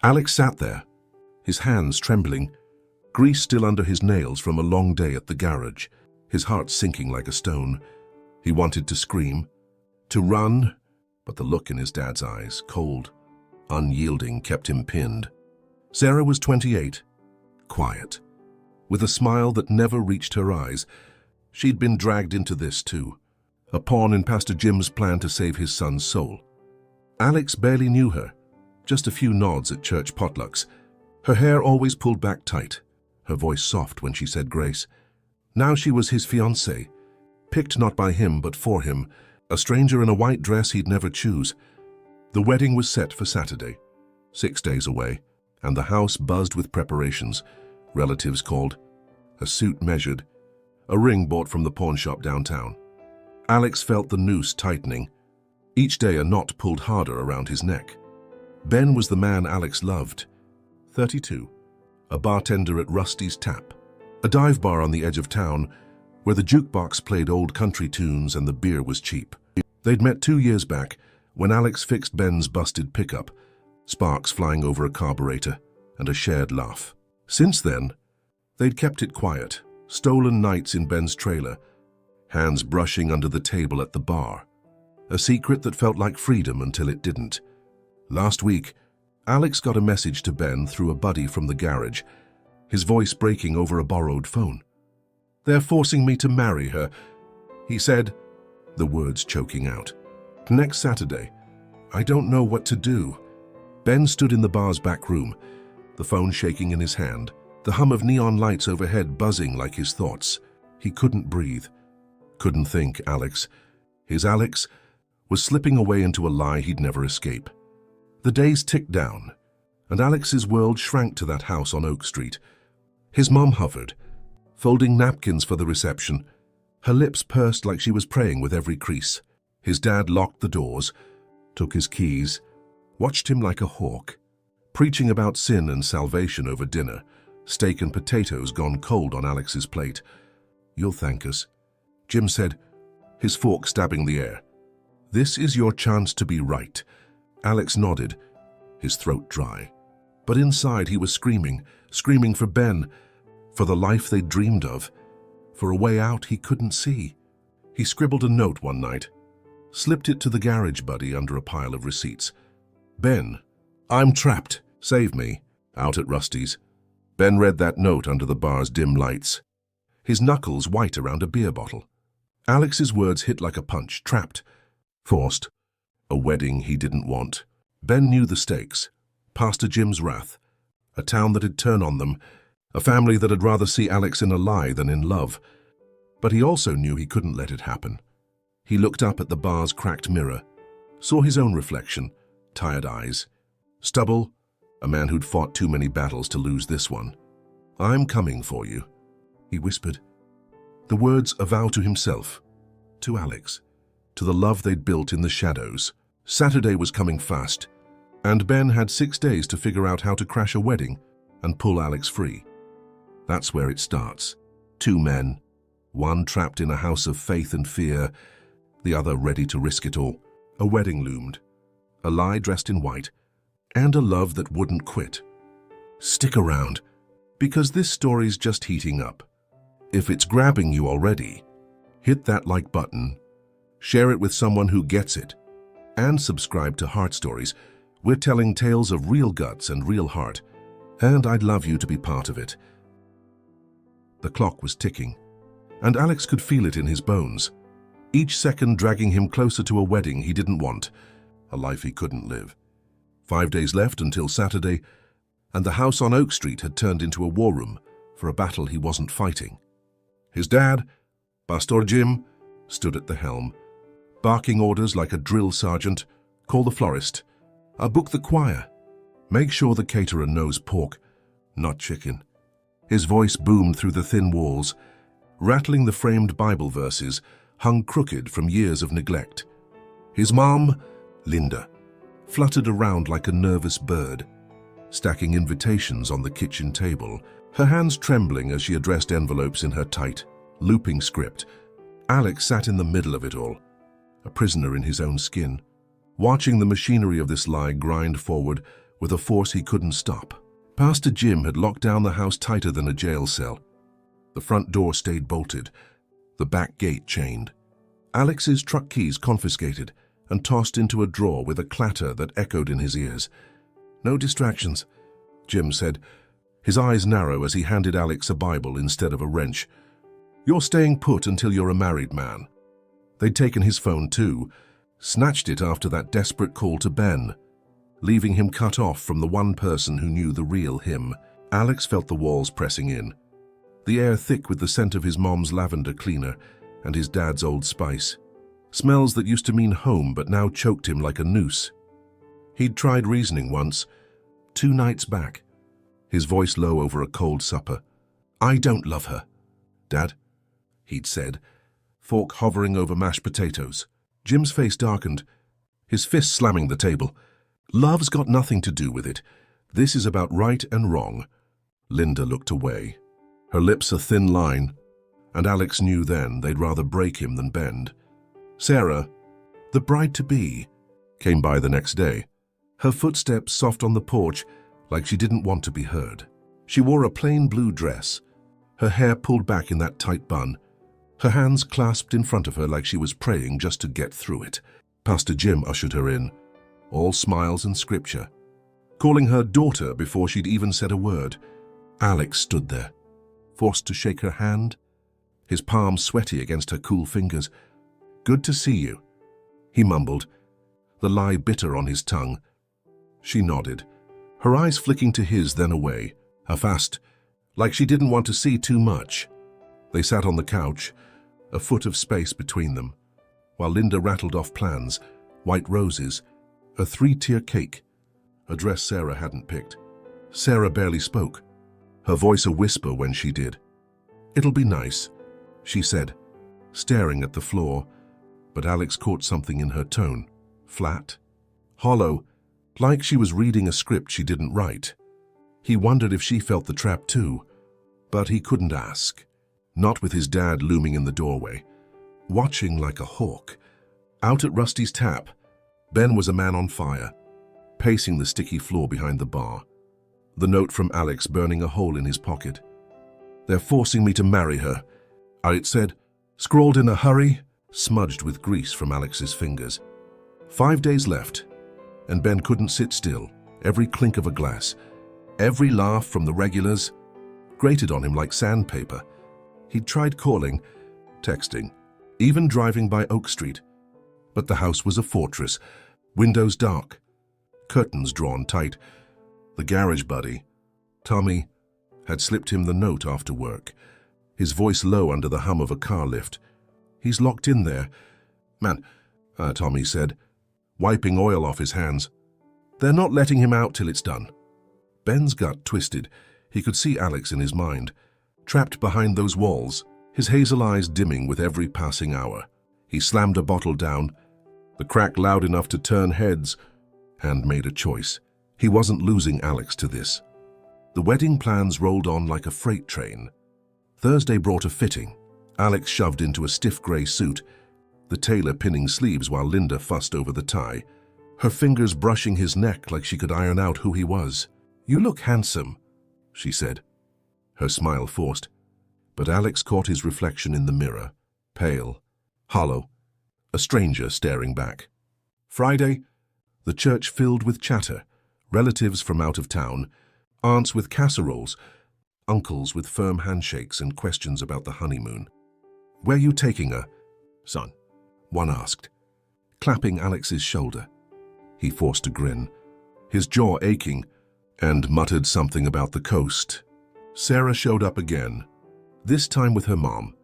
Alex sat there, his hands trembling, grease still under his nails from a long day at the garage, his heart sinking like a stone. He wanted to scream, to run, but the look in his dad's eyes, cold, unyielding, kept him pinned. Sarah was 28, quiet, with a smile that never reached her eyes. She'd been dragged into this too, a pawn in Pastor Jim's plan to save his son's soul. Alex barely knew her, just a few nods at church potlucks, her hair always pulled back tight, her voice soft when she said grace. Now she was his fiancée, picked not by him but for him, a stranger in a white dress he'd never choose. The wedding was set for Saturday, 6 days away, and the house buzzed with preparations, relatives called, a suit measured, a ring bought from the pawn shop downtown. Alex felt the noose tightening. Each day a knot pulled harder around his neck. Ben was the man Alex loved, 32, a bartender at Rusty's Tap, a dive bar on the edge of town where the jukebox played old country tunes and the beer was cheap. They'd met 2 years back when Alex fixed Ben's busted pickup, sparks flying over a carburetor and a shared laugh. Since then, they'd kept it quiet, stolen nights in Ben's trailer, hands brushing under the table at the bar, a secret that felt like freedom until it didn't. Last week, Alex got a message to Ben through a buddy from the garage, his voice breaking over a borrowed phone. "They're forcing me to marry her," he said, the words choking out. "Next Saturday. I don't know what to do." Ben stood in the bar's back room, the phone shaking in his hand, the hum of neon lights overhead buzzing like his thoughts. He couldn't breathe, couldn't think. Alex, his Alex, was slipping away into a lie he'd never escape. The days ticked down, and Alex's world shrank to that house on Oak Street. His mom hovered, folding napkins for the reception, her lips pursed like she was praying with every crease. His dad locked the doors, took his keys, watched him like a hawk, preaching about sin and salvation over dinner, steak and potatoes gone cold on Alex's plate. "You'll thank us," Jim said, his fork stabbing the air. "This is your chance to be right." Alex nodded, his throat dry. But inside he was screaming for Ben, for the life they dreamed of, for a way out he couldn't see. He scribbled a note one night, slipped it to the garage buddy under a pile of receipts. "Ben, I'm trapped. Save me." Out at Rusty's. Ben read that note under the bar's dim lights, his knuckles white around a beer bottle. Alex's words hit like a punch. Trapped. Forced. A wedding he didn't want. Ben knew the stakes. Pastor Jim's wrath. A town that had turned on them. A family that had rather see Alex in a lie than in love. But he also knew he couldn't let it happen. He looked up at the bar's cracked mirror, saw his own reflection, tired eyes. Stubble, a man who'd fought too many battles to lose this one. "I'm coming for you," he whispered. The words a vow to himself, to Alex, to the love they'd built in the shadows. Saturday was coming fast, and Ben had 6 days to figure out how to crash a wedding and pull Alex free. That's where it starts. Two men, one trapped in a house of faith and fear, the other ready to risk it all. A wedding loomed, a lie dressed in white, and a love that wouldn't quit. Stick around, because this story's just heating up. If it's grabbing you already, hit that like button, share it with someone who gets it, and subscribe to Heart Stories. We're telling tales of real guts and real heart, and I'd love you to be part of it. The clock was ticking, and Alex could feel it in his bones, each second dragging him closer to a wedding he didn't want, a life he couldn't live. 5 days left until Saturday, and the house on Oak Street had turned into a war room for a battle he wasn't fighting. His dad, Pastor Jim, stood at the helm, barking orders like a drill sergeant. "Call the florist. Book the choir. Make sure the caterer knows pork, not chicken." His voice boomed through the thin walls, rattling the framed Bible verses hung crooked from years of neglect. His mom, Linda, fluttered around like a nervous bird, stacking invitations on the kitchen table, her hands trembling as she addressed envelopes in her tight, looping script. Alex sat in the middle of it all, a prisoner in his own skin, watching the machinery of this lie grind forward with a force he couldn't stop. Pastor Jim had locked down the house tighter than a jail cell. The front door stayed bolted, the back gate chained. Alex's truck keys confiscated and tossed into a drawer with a clatter that echoed in his ears. "No distractions," Jim said, his eyes narrow as he handed Alex a Bible instead of a wrench. "You're staying put until you're a married man." They'd taken his phone too, snatched it after that desperate call to Ben, leaving him cut off from the one person who knew the real him. Alex felt the walls pressing in, the air thick with the scent of his mom's lavender cleaner and his dad's Old Spice. Smells that used to mean home but now choked him like a noose. He'd tried reasoning once, 2 nights back, his voice low over a cold supper. "I don't love her, Dad," he'd said, fork hovering over mashed potatoes. Jim's face darkened, his fist slamming the table. "Love's got nothing to do with it. This is about right and wrong." Linda looked away, her lips a thin line, and Alex knew then they'd rather break him than bend. Sarah, the bride-to-be, came by the next day, her footsteps soft on the porch like she didn't want to be heard. She wore a plain blue dress, her hair pulled back in that tight bun, her hands clasped in front of her like she was praying just to get through it. Pastor Jim ushered her in, all smiles and scripture, calling her daughter before she'd even said a word. Alex stood there, forced to shake her hand, his palm sweaty against her cool fingers. "Good to see you," he mumbled, the lie bitter on his tongue. She nodded, her eyes flicking to his then away, her fast, like she didn't want to see too much. They sat on the couch, a foot of space between them, while Linda rattled off plans, white roses, a three-tier cake, a dress Sarah hadn't picked. Sarah barely spoke, her voice a whisper when she did. "It'll be nice," she said, staring at the floor, but Alex caught something in her tone, flat, hollow, like she was reading a script she didn't write. He wondered if she felt the trap too, but he couldn't ask, not with his dad looming in the doorway, watching like a hawk. Out at Rusty's tap, Ben was a man on fire, pacing the sticky floor behind the bar, the note from Alex burning a hole in his pocket. "They're forcing me to marry her," it said, scrawled in a hurry, smudged with grease from Alex's fingers. 5 days left, and Ben couldn't sit still. Every clink of a glass, every laugh from the regulars, grated on him like sandpaper. He'd tried calling, texting, even driving by Oak Street. But the house was a fortress, windows dark, curtains drawn tight. The garage buddy, Tommy, had slipped him the note after work, his voice low under the hum of a car lift. "He's locked in there. Man," Tommy said, wiping oil off his hands. "They're not letting him out till it's done." Ben's gut twisted. He could see Alex in his mind, trapped behind those walls, his hazel eyes dimming with every passing hour. He slammed a bottle down, the crack loud enough to turn heads, and made a choice. He wasn't losing Alex to this. The wedding plans rolled on like a freight train. Thursday brought a fitting. Alex shoved into a stiff grey suit, the tailor pinning sleeves while Linda fussed over the tie, her fingers brushing his neck like she could iron out who he was. "You look handsome," she said, her smile forced. But Alex caught his reflection in the mirror, pale, hollow, a stranger staring back. Friday, the church filled with chatter, relatives from out of town, aunts with casseroles, uncles with firm handshakes and questions about the honeymoon. "Where you taking her, son?" one asked, clapping Alex's shoulder. He forced a grin, his jaw aching, and muttered something about the coast. Sarah showed up again, this time with her mom,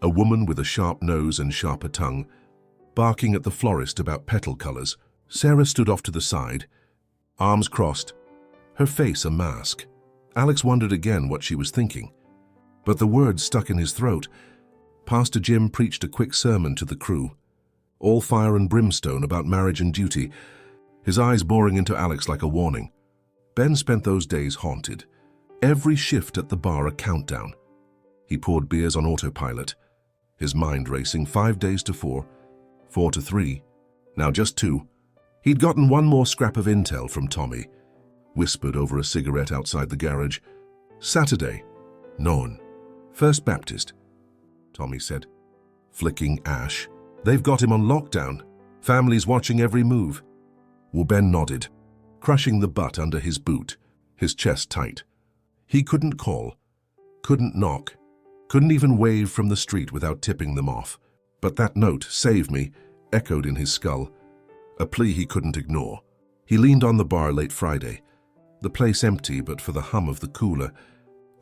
a woman with a sharp nose and sharper tongue, barking at the florist about petal colors. Sarah stood off to the side, arms crossed, her face a mask. Alex wondered again what she was thinking, but the words stuck in his throat. Pastor Jim preached a quick sermon to the crew, all fire and brimstone about marriage and duty, his eyes boring into Alex like a warning. Ben spent those days haunted, every shift at the bar a countdown. He poured beers on autopilot, his mind racing. 5 days to 4, 4 to 3, now just 2. He'd gotten one more scrap of intel from Tommy, whispered over a cigarette outside the garage. "Saturday, noon, First Baptist," Tommy said, flicking ash. "They've got him on lockdown. Family's watching every move." Ben nodded, crushing the butt under his boot, his chest tight. He couldn't call, couldn't knock, couldn't even wave from the street without tipping them off. But that note, "Save me," echoed in his skull, a plea he couldn't ignore. He leaned on the bar late Friday, the place empty but for the hum of the cooler,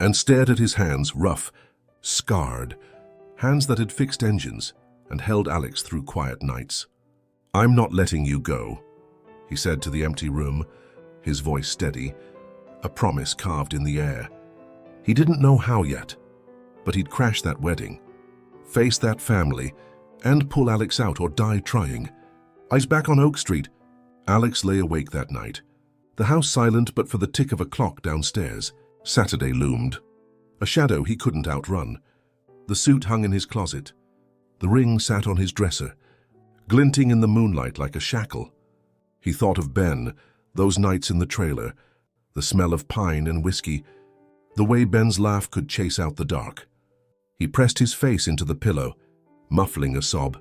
and stared at his hands, rough, scarred, hands that had fixed engines and held Alex through quiet nights. "I'm not letting you go," he said to the empty room, his voice steady, a promise carved in the air. He didn't know how yet, but he'd crash that wedding, face that family, and pull Alex out or die trying. "I's back on Oak Street." Alex lay awake that night, the house silent but for the tick of a clock downstairs. Saturday loomed, a shadow he couldn't outrun. The suit hung in his closet. The ring sat on his dresser, glinting in the moonlight like a shackle. He thought of Ben, those nights in the trailer, the smell of pine and whiskey, the way Ben's laugh could chase out the dark. He pressed his face into the pillow, muffling a sob,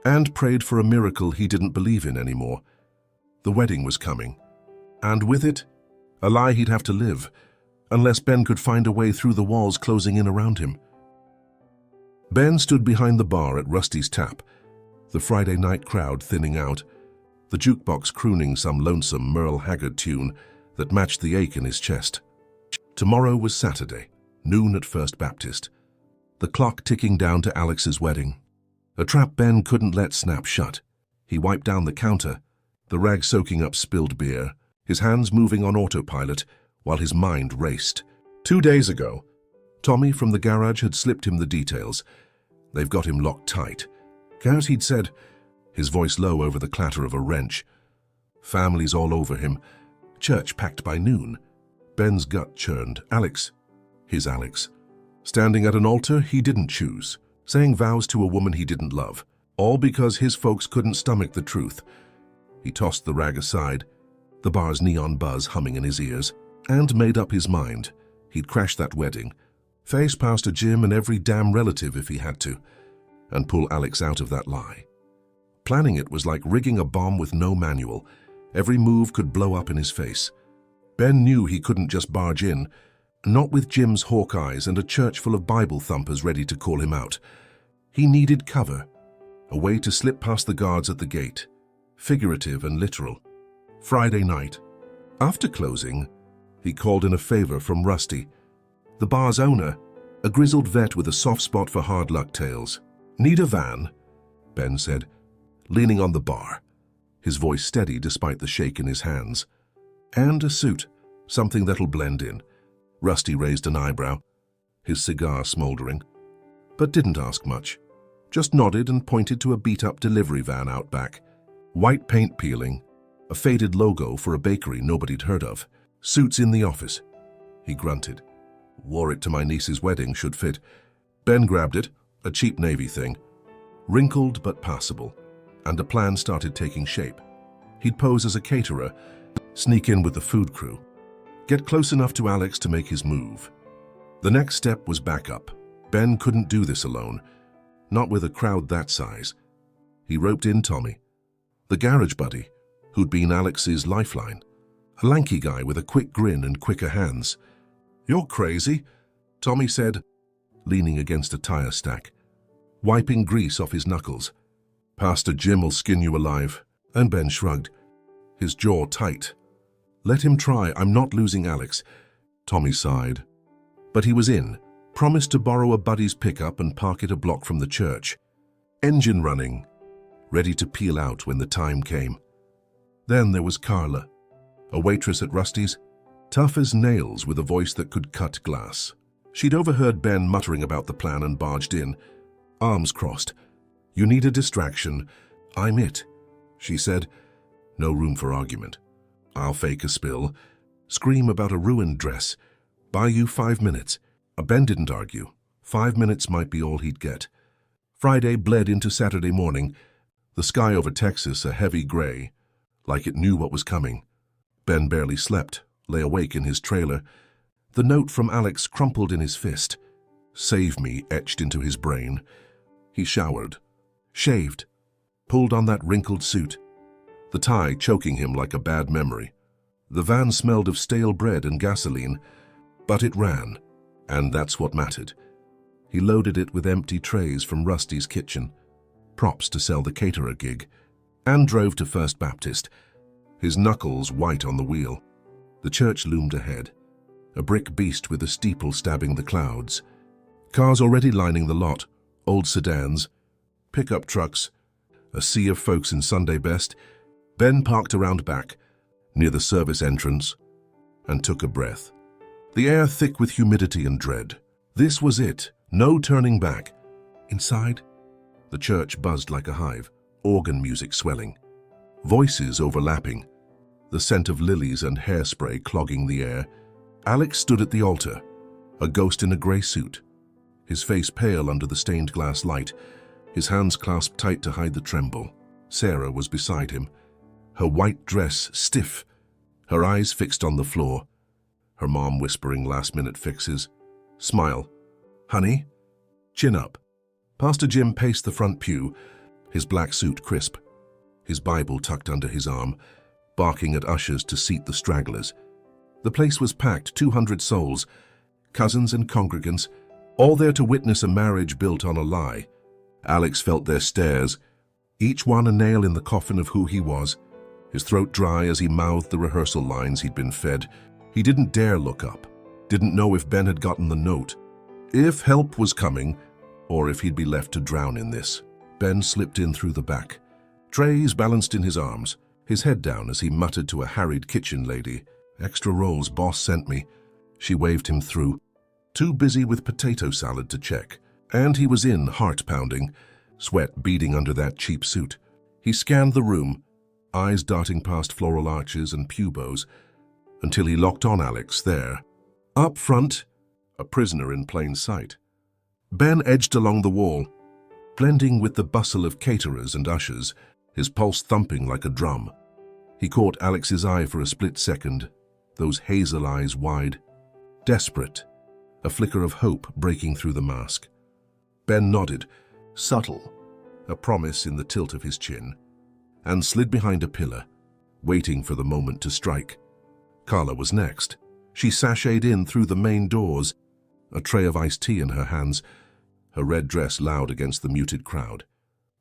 and prayed for a miracle he didn't believe in anymore. The wedding was coming, and with it, a lie he'd have to live, unless Ben could find a way through the walls closing in around him. Ben stood behind the bar at Rusty's tap, the Friday night crowd thinning out, the jukebox crooning some lonesome Merle Haggard tune that matched the ache in his chest. Tomorrow was Saturday, noon at First Baptist, the clock ticking down to Alex's wedding. A trap Ben couldn't let snap shut. He wiped down the counter, the rag soaking up spilled beer, his hands moving on autopilot while his mind raced. 2 days ago, Tommy from the garage had slipped him the details. They've got him locked tight. As he'd said, his voice low over the clatter of a wrench. Families all over him. Church packed by noon. Ben's gut churned. Alex. His Alex. Standing at an altar he didn't choose. Saying vows to a woman he didn't love. All because his folks couldn't stomach the truth. He tossed the rag aside, the bar's neon buzz humming in his ears, and made up his mind. He'd crash that wedding, face Pastor Jim and every damn relative if he had to, and pull Alex out of that lie. Planning it was like rigging a bomb with no manual. Every move could blow up in his face. Ben knew he couldn't just barge in, not with Jim's hawk eyes and a church full of Bible thumpers ready to call him out. He needed cover, a way to slip past the guards at the gate, figurative and literal. Friday night, after closing, he called in a favor from Rusty, the bar's owner, a grizzled vet with a soft spot for hard luck tales. "Need a van?" Ben said, leaning on the bar, his voice steady despite the shake in his hands. "And a suit, something that'll blend in." Rusty raised an eyebrow, his cigar smoldering, but didn't ask much. Just nodded and pointed to a beat-up delivery van out back. White paint peeling, a faded logo for a bakery nobody'd heard of. "Suits in the office," he grunted. "Wore it to my niece's wedding, should fit." Ben grabbed it, a cheap Navy thing. Wrinkled but passable, and a plan started taking shape. He'd pose as a caterer, sneak in with the food crew, get close enough to Alex to make his move. The next step was backup. Ben couldn't do this alone, not with a crowd that size. He roped in Tommy, the garage buddy, who'd been Alex's lifeline. A lanky guy with a quick grin and quicker hands. "You're crazy," Tommy said, leaning against a tire stack, wiping grease off his knuckles. "Pastor Jim will skin you alive." And Ben shrugged, his jaw tight. "Let him try, I'm not losing Alex." Tommy sighed. But he was in, promised to borrow a buddy's pickup and park it a block from the church. Engine running, ready to peel out when the time came. Then there was Carla, a waitress at Rusty's, tough as nails with a voice that could cut glass. She'd overheard Ben muttering about the plan and barged in, arms crossed. "You need a distraction. I'm it," she said. No room for argument. "I'll fake a spill, scream about a ruined dress, buy you 5 minutes. Ben didn't argue. 5 minutes might be all he'd get. Friday bled into Saturday morning, the sky over Texas a heavy gray, like it knew what was coming. Ben barely slept, lay awake in his trailer. The note from Alex crumpled in his fist. "Save me" etched into his brain. He showered, shaved, pulled on that wrinkled suit, the tie choking him like a bad memory. The van smelled of stale bread and gasoline, but it ran, and that's what mattered. He loaded it with empty trays from Rusty's kitchen, props to sell the caterer gig, and drove to First Baptist, his knuckles white on the wheel. The church loomed ahead, a brick beast with a steeple stabbing the clouds. Cars already lining the lot, old sedans, pickup trucks, a sea of folks in Sunday best. Ben parked around back, near the service entrance, and took a breath. The air thick with humidity and dread. This was it, no turning back. Inside, the church buzzed like a hive, organ music swelling, voices overlapping, the scent of lilies and hairspray clogging the air. Alex stood at the altar, a ghost in a grey suit, his face pale under the stained glass light, his hands clasped tight to hide the tremble. Sarah was beside him, her white dress stiff, her eyes fixed on the floor, her mom whispering last-minute fixes. "Smile. Honey, chin up." Pastor Jim paced the front pew, his black suit crisp, his Bible tucked under his arm, barking at ushers to seat the stragglers. The place was packed, 200 souls, cousins and congregants, all there to witness a marriage built on a lie. Alex felt their stares, each one a nail in the coffin of who he was, his throat dry as he mouthed the rehearsal lines he'd been fed. He didn't dare look up, didn't know if Ben had gotten the note, if help was coming, or if he'd be left to drown in this. Ben slipped in through the back, Trays balanced in his arms, his head down as he muttered to a harried kitchen lady, "Extra rolls, boss sent me." She waved him through, too busy with potato salad to check. And he was in, heart pounding, sweat beading under that cheap suit. He scanned the room, eyes darting past floral arches and pew bows, until he locked on Alex there. Up front, a prisoner in plain sight. Ben edged along the wall, blending with the bustle of caterers and ushers, his pulse thumping like a drum. He caught Alex's eye for a split second, those hazel eyes wide, desperate, a flicker of hope breaking through the mask. Ben nodded, subtle, a promise in the tilt of his chin, and slid behind a pillar, waiting for the moment to strike. Carla was next. She sashayed in through the main doors, a tray of iced tea in her hands, her red dress loud against the muted crowd.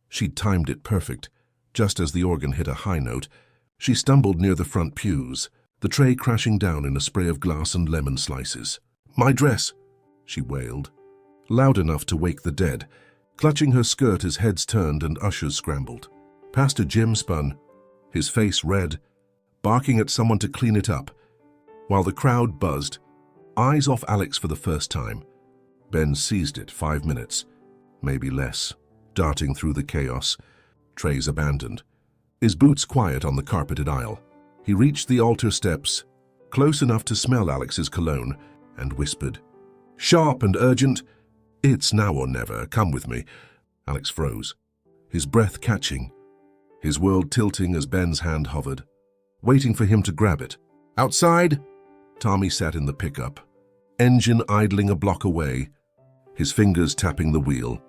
She'd timed it perfect. Just as the organ hit a high note, she stumbled near the front pews, the tray crashing down in a spray of glass and lemon slices. "My dress!" she wailed, loud enough to wake the dead, clutching her skirt as heads turned and ushers scrambled. Pastor Jim spun, his face red, barking at someone to clean it up, while the crowd buzzed, eyes off Alex for the first time. Ben seized it, 5 minutes, maybe less, darting through the chaos, trays abandoned, his boots quiet on the carpeted aisle. He reached the altar steps, close enough to smell Alex's cologne, and whispered, "Sharp and urgent, it's now or never, come with me." Alex froze, his breath catching, his world tilting as Ben's hand hovered, waiting for him to grab it. "Outside?" Tommy sat in the pickup, engine idling a block away, his fingers tapping the wheel,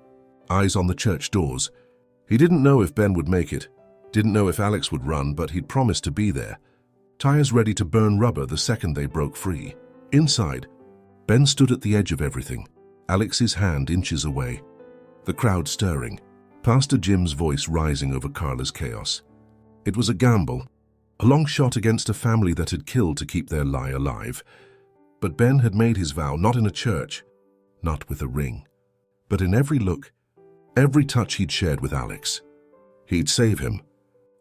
eyes on the church doors. He didn't know if Ben would make it, didn't know if Alex would run, but he'd promised to be there. Tires ready to burn rubber the second they broke free. Inside, Ben stood at the edge of everything, Alex's hand inches away, the crowd stirring, Pastor Jim's voice rising over Carla's chaos. It was a gamble, a long shot against a family that had killed to keep their lie alive. But Ben had made his vow not in a church, not with a ring, but in every look, every touch he'd shared with Alex. He'd save him,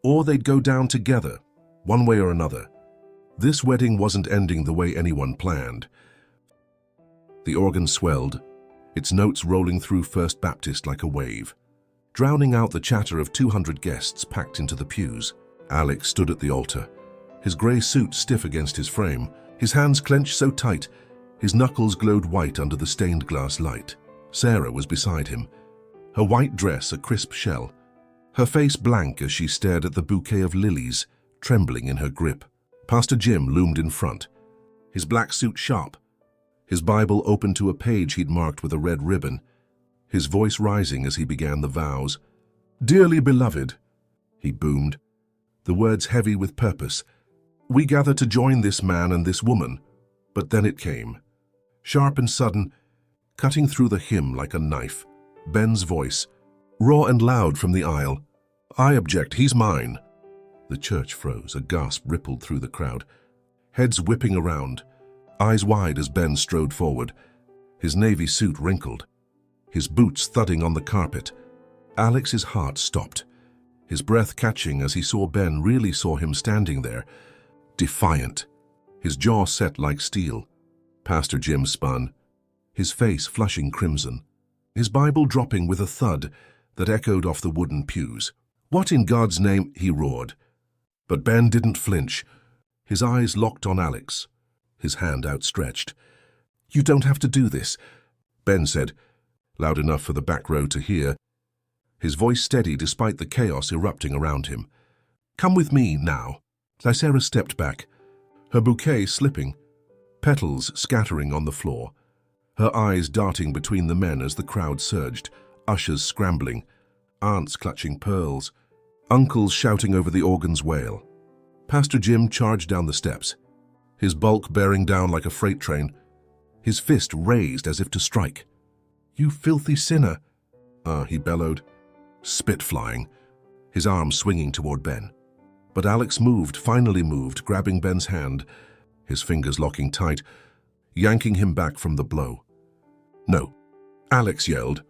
or they'd go down together, one way or another. This wedding wasn't ending the way anyone planned. The organ swelled, its notes rolling through First Baptist like a wave, drowning out the chatter of 200 guests packed into the pews. Alex stood at the altar, his grey suit stiff against his frame, his hands clenched so tight, his knuckles glowed white under the stained glass light. Sarah was beside him, her white dress a crisp shell, her face blank as she stared at the bouquet of lilies, trembling in her grip. Pastor Jim loomed in front, his black suit sharp, his Bible open to a page he'd marked with a red ribbon, his voice rising as he began the vows. "Dearly beloved," he boomed, the words heavy with purpose, "we gather to join this man and this woman." But then it came, sharp and sudden, cutting through the hymn like a knife. Ben's voice, raw and loud from the aisle. "I object, he's mine." The church froze, a gasp rippled through the crowd, heads whipping around, eyes wide as Ben strode forward, his navy suit wrinkled, his boots thudding on the carpet. Alex's heart stopped, his breath catching as he saw Ben, really saw him standing there, defiant, his jaw set like steel. Pastor Jim spun, his face flushing crimson, his Bible dropping with a thud that echoed off the wooden pews. "What in God's name?" he roared. But Ben didn't flinch, his eyes locked on Alex, his hand outstretched. "You don't have to do this," Ben said, loud enough for the back row to hear, his voice steady despite the chaos erupting around him. "Come with me now." Sarah stepped back, her bouquet slipping, petals scattering on the floor, her eyes darting between the men as the crowd surged, ushers scrambling, aunts clutching pearls, uncles shouting over the organ's wail. Pastor Jim charged down the steps, his bulk bearing down like a freight train, his fist raised as if to strike. "You filthy sinner," he bellowed, spit flying, his arm swinging toward Ben. But Alex moved, finally moved, grabbing Ben's hand, his fingers locking tight, yanking him back from the blow. "No," Alex yelled,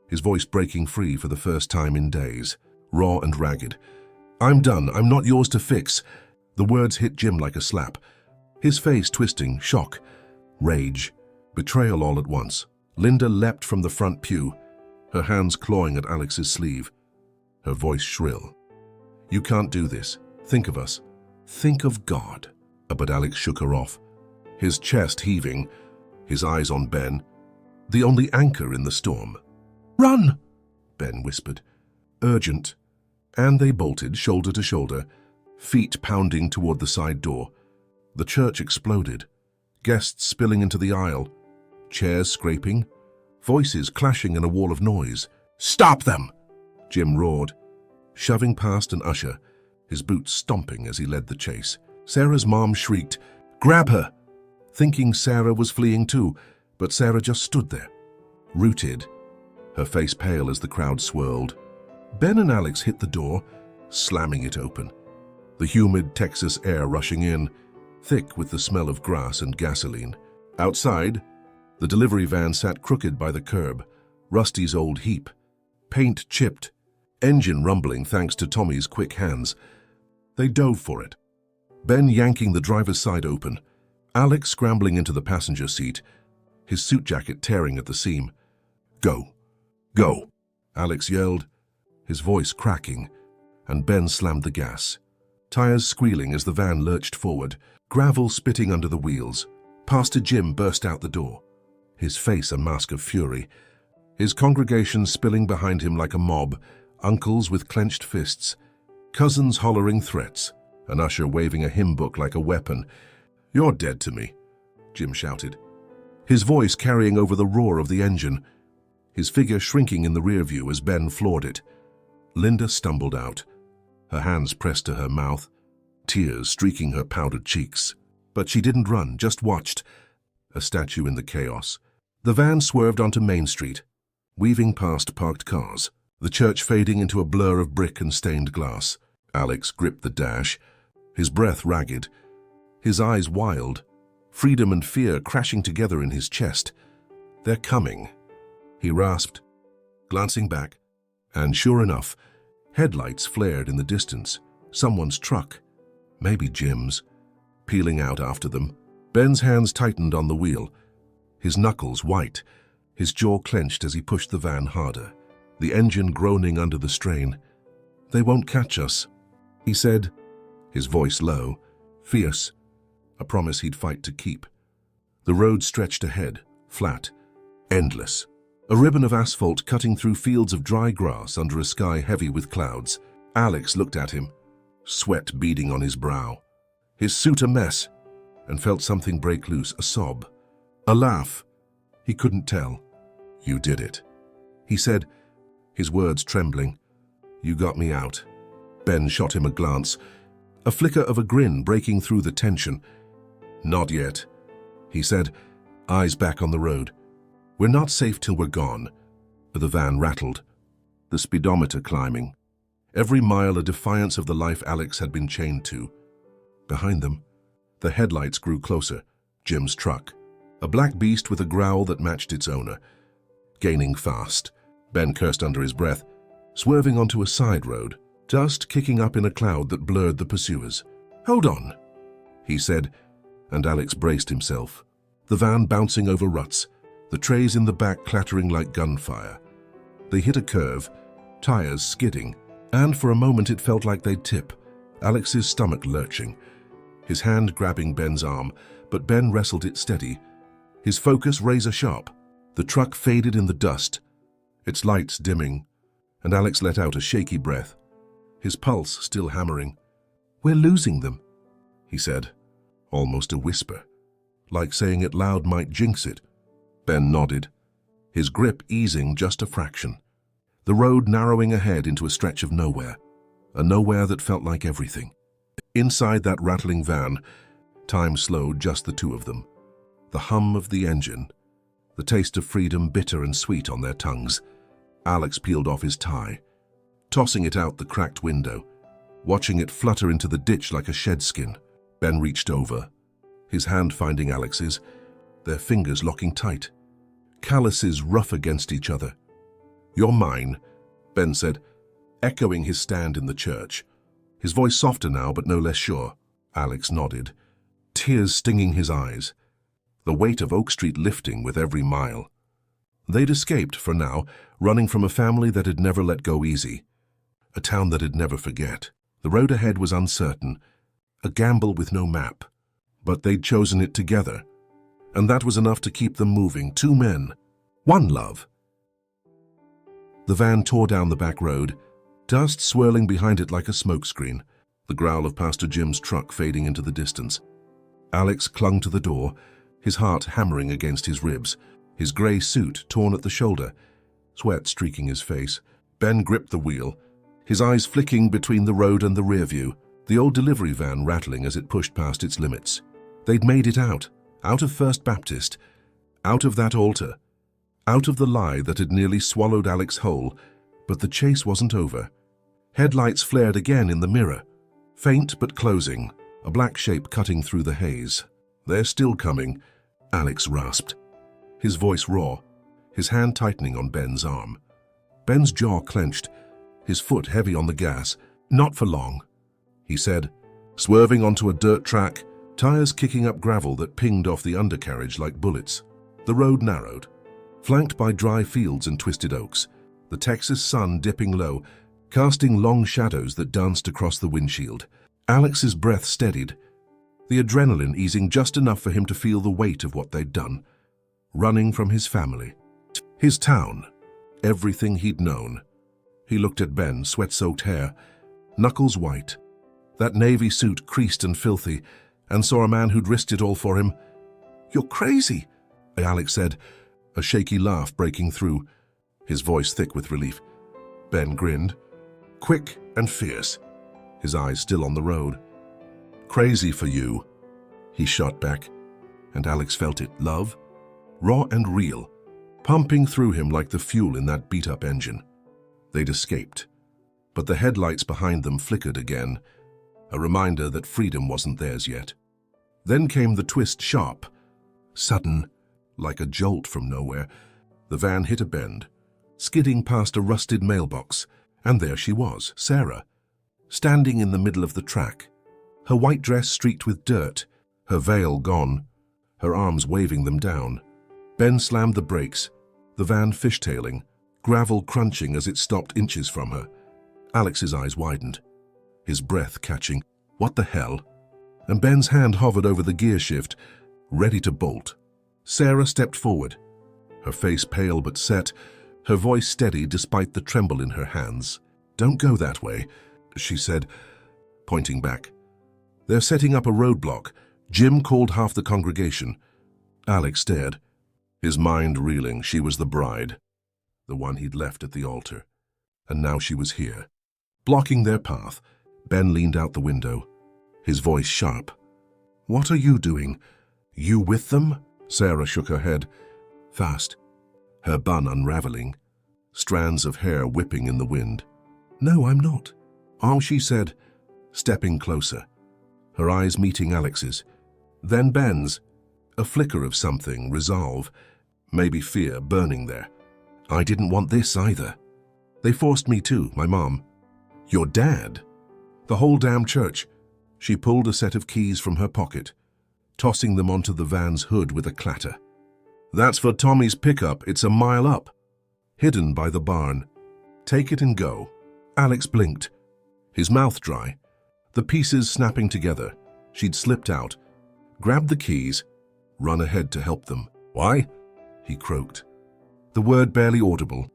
his voice breaking free for the first time in days. raw and ragged. "I'm done. I'm not yours to fix." The words hit Jim like a slap. His face twisting, shock, rage, betrayal all at once. Linda leapt from the front pew, her hands clawing at Alex's sleeve, her voice shrill. "You can't do this. Think of us. Think of God." But Alex shook her off, his chest heaving, his eyes on Ben, the only anchor in the storm. "Run!" Ben whispered. Urgent. And they bolted, shoulder to shoulder, feet pounding toward the side door. The church exploded, guests spilling into the aisle, chairs scraping, voices clashing in a wall of noise. "Stop them!" Jim roared, shoving past an usher, his boots stomping as he led the chase. Sarah's mom shrieked, "Grab her!" thinking Sarah was fleeing too, but Sarah just stood there, rooted, her face pale as the crowd swirled. Ben and Alex hit the door, slamming it open, the humid Texas air rushing in, thick with the smell of grass and gasoline. Outside, the delivery van sat crooked by the curb, Rusty's old heap, paint chipped, engine rumbling thanks to Tommy's quick hands. They dove for it, Ben yanking the driver's side open, Alex scrambling into the passenger seat, his suit jacket tearing at the seam. "Go! Go!" Alex yelled, his voice cracking, and Ben slammed the gas. Tires squealing as the van lurched forward, gravel spitting under the wheels. Pastor Jim burst out the door, his face a mask of fury, his congregation spilling behind him like a mob, uncles with clenched fists, cousins hollering threats, an usher waving a hymn book like a weapon. "You're dead to me," Jim shouted, his voice carrying over the roar of the engine, his figure shrinking in the rear view as Ben floored it. Linda stumbled out, her hands pressed to her mouth, tears streaking her powdered cheeks. But she didn't run, just watched, a statue in the chaos. The van swerved onto Main Street, weaving past parked cars, the church fading into a blur of brick and stained glass. Alex gripped the dash, his breath ragged, his eyes wild, freedom and fear crashing together in his chest. "They're coming," he rasped, glancing back, and sure enough, headlights flared in the distance. Someone's truck, maybe Jim's, peeling out after them. Ben's hands tightened on the wheel, his knuckles white, his jaw clenched as he pushed the van harder, the engine groaning under the strain. "They won't catch us," he said, his voice low, fierce, a promise he'd fight to keep. The road stretched ahead, flat, endless, a ribbon of asphalt cutting through fields of dry grass under a sky heavy with clouds. Alex looked at him, sweat beading on his brow, his suit a mess, and felt something break loose, a sob, a laugh. He couldn't tell. "You did it," he said, his words trembling. "You got me out." Ben shot him a glance, a flicker of a grin breaking through the tension. "Not yet," he said, eyes back on the road. "We're not safe till we're gone." The van rattled, the speedometer climbing, every mile a defiance of the life Alex had been chained to. Behind them, the headlights grew closer, Jim's truck, a black beast with a growl that matched its owner. Gaining fast, Ben cursed under his breath, swerving onto a side road, dust kicking up in a cloud that blurred the pursuers. "Hold on," he said, and Alex braced himself, the van bouncing over ruts, the trays in the back clattering like gunfire. They hit a curve, tires skidding, and for a moment it felt like they'd tip, Alex's stomach lurching, his hand grabbing Ben's arm, but Ben wrestled it steady, his focus razor-sharp. The truck faded in the dust, its lights dimming, and Alex let out a shaky breath, his pulse still hammering. "We're losing them," he said, almost a whisper, like saying it loud might jinx it. Ben nodded, his grip easing just a fraction, the road narrowing ahead into a stretch of nowhere, a nowhere that felt like everything. Inside that rattling van, time slowed, just the two of them, the hum of the engine, the taste of freedom bitter and sweet on their tongues. Alex peeled off his tie, tossing it out the cracked window, watching it flutter into the ditch like a shed skin. Ben reached over, his hand finding Alex's, their fingers locking tight, calluses rough against each other. "You're mine," Ben said, echoing his stand in the church. His voice softer now, but no less sure. Alex nodded, tears stinging his eyes, the weight of Oak Street lifting with every mile. They'd escaped, for now, running from a family that had never let go easy, a town that had never forget. The road ahead was uncertain, a gamble with no map, but they'd chosen it together, and that was enough to keep them moving. Two men, one love. The van tore down the back road, dust swirling behind it like a smokescreen, the growl of Pastor Jim's truck fading into the distance. Alex clung to the door, his heart hammering against his ribs, his grey suit torn at the shoulder, sweat streaking his face. Ben gripped the wheel, his eyes flicking between the road and the rear view, the old delivery van rattling as it pushed past its limits. They'd made it out of First Baptist, out of that altar, out of the lie that had nearly swallowed Alex whole, but the chase wasn't over. Headlights flared again in the mirror, faint but closing, a black shape cutting through the haze. "They're still coming," Alex rasped, his voice raw, his hand tightening on Ben's arm. Ben's jaw clenched, his foot heavy on the gas. "Not for long," he said, swerving onto a dirt track, tires kicking up gravel that pinged off the undercarriage like bullets. The road narrowed, flanked by dry fields and twisted oaks, the Texas sun dipping low, casting long shadows that danced across the windshield. Alex's breath steadied, the adrenaline easing just enough for him to feel the weight of what they'd done, running from his family, his town, everything he'd known. He looked at Ben, sweat-soaked hair, knuckles white, that navy suit creased and filthy, and saw a man who'd risked it all for him. "You're crazy," Alex said, a shaky laugh breaking through, his voice thick with relief. Ben grinned, quick and fierce, his eyes still on the road. "Crazy for you," he shot back, and Alex felt it, love, raw and real, pumping through him like the fuel in that beat-up engine. They'd escaped, but the headlights behind them flickered again, a reminder that freedom wasn't theirs yet. Then came the twist, sharp, sudden, like a jolt from nowhere. The van hit a bend, skidding past a rusted mailbox, and there she was, Sarah, standing in the middle of the track, her white dress streaked with dirt, her veil gone, her arms waving them down. Ben slammed the brakes, the van fishtailing, gravel crunching as it stopped inches from her. Alex's eyes widened, his breath catching. What the hell? And Ben's hand hovered over the gear shift, ready to bolt. Sarah stepped forward, her face pale but set, her voice steady despite the tremble in her hands. "Don't go that way," she said, pointing back. "They're setting up a roadblock. Jim called half the congregation." Alex stared, his mind reeling. She was the bride, the one he'd left at the altar, and now she was here, blocking their path. Ben leaned out the window, his voice sharp. "What are you doing? You with them?" Sarah shook her head, fast, her bun unraveling, strands of hair whipping in the wind. "No, I'm not," she said, stepping closer, her eyes meeting Alex's, then Ben's, a flicker of something, resolve, maybe fear burning there. "I didn't want this either. They forced me to, my mom." "Your dad?" "The whole damn church." She pulled a set of keys from her pocket, tossing them onto the van's hood with a clatter. "That's for Tommy's pickup. It's a mile up, hidden by the barn. Take it and go." Alex blinked, his mouth dry, the pieces snapping together. She'd slipped out, grabbed the keys, run ahead to help them. "Why?" he croaked, the word barely audible.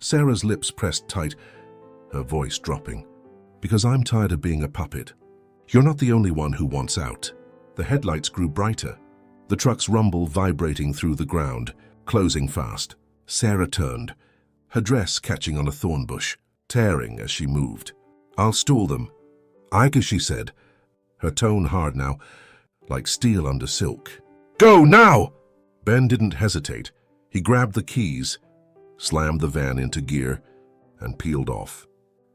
Sarah's lips pressed tight, her voice dropping. "Because I'm tired of being a puppet. You're not the only one who wants out." The headlights grew brighter, the truck's rumble vibrating through the ground, closing fast. Sarah turned, her dress catching on a thorn bush, tearing as she moved. "I'll stall them." "Ike," she said, her tone hard now, like steel under silk. "Go now!" Ben didn't hesitate. He grabbed the keys, slammed the van into gear, and peeled off,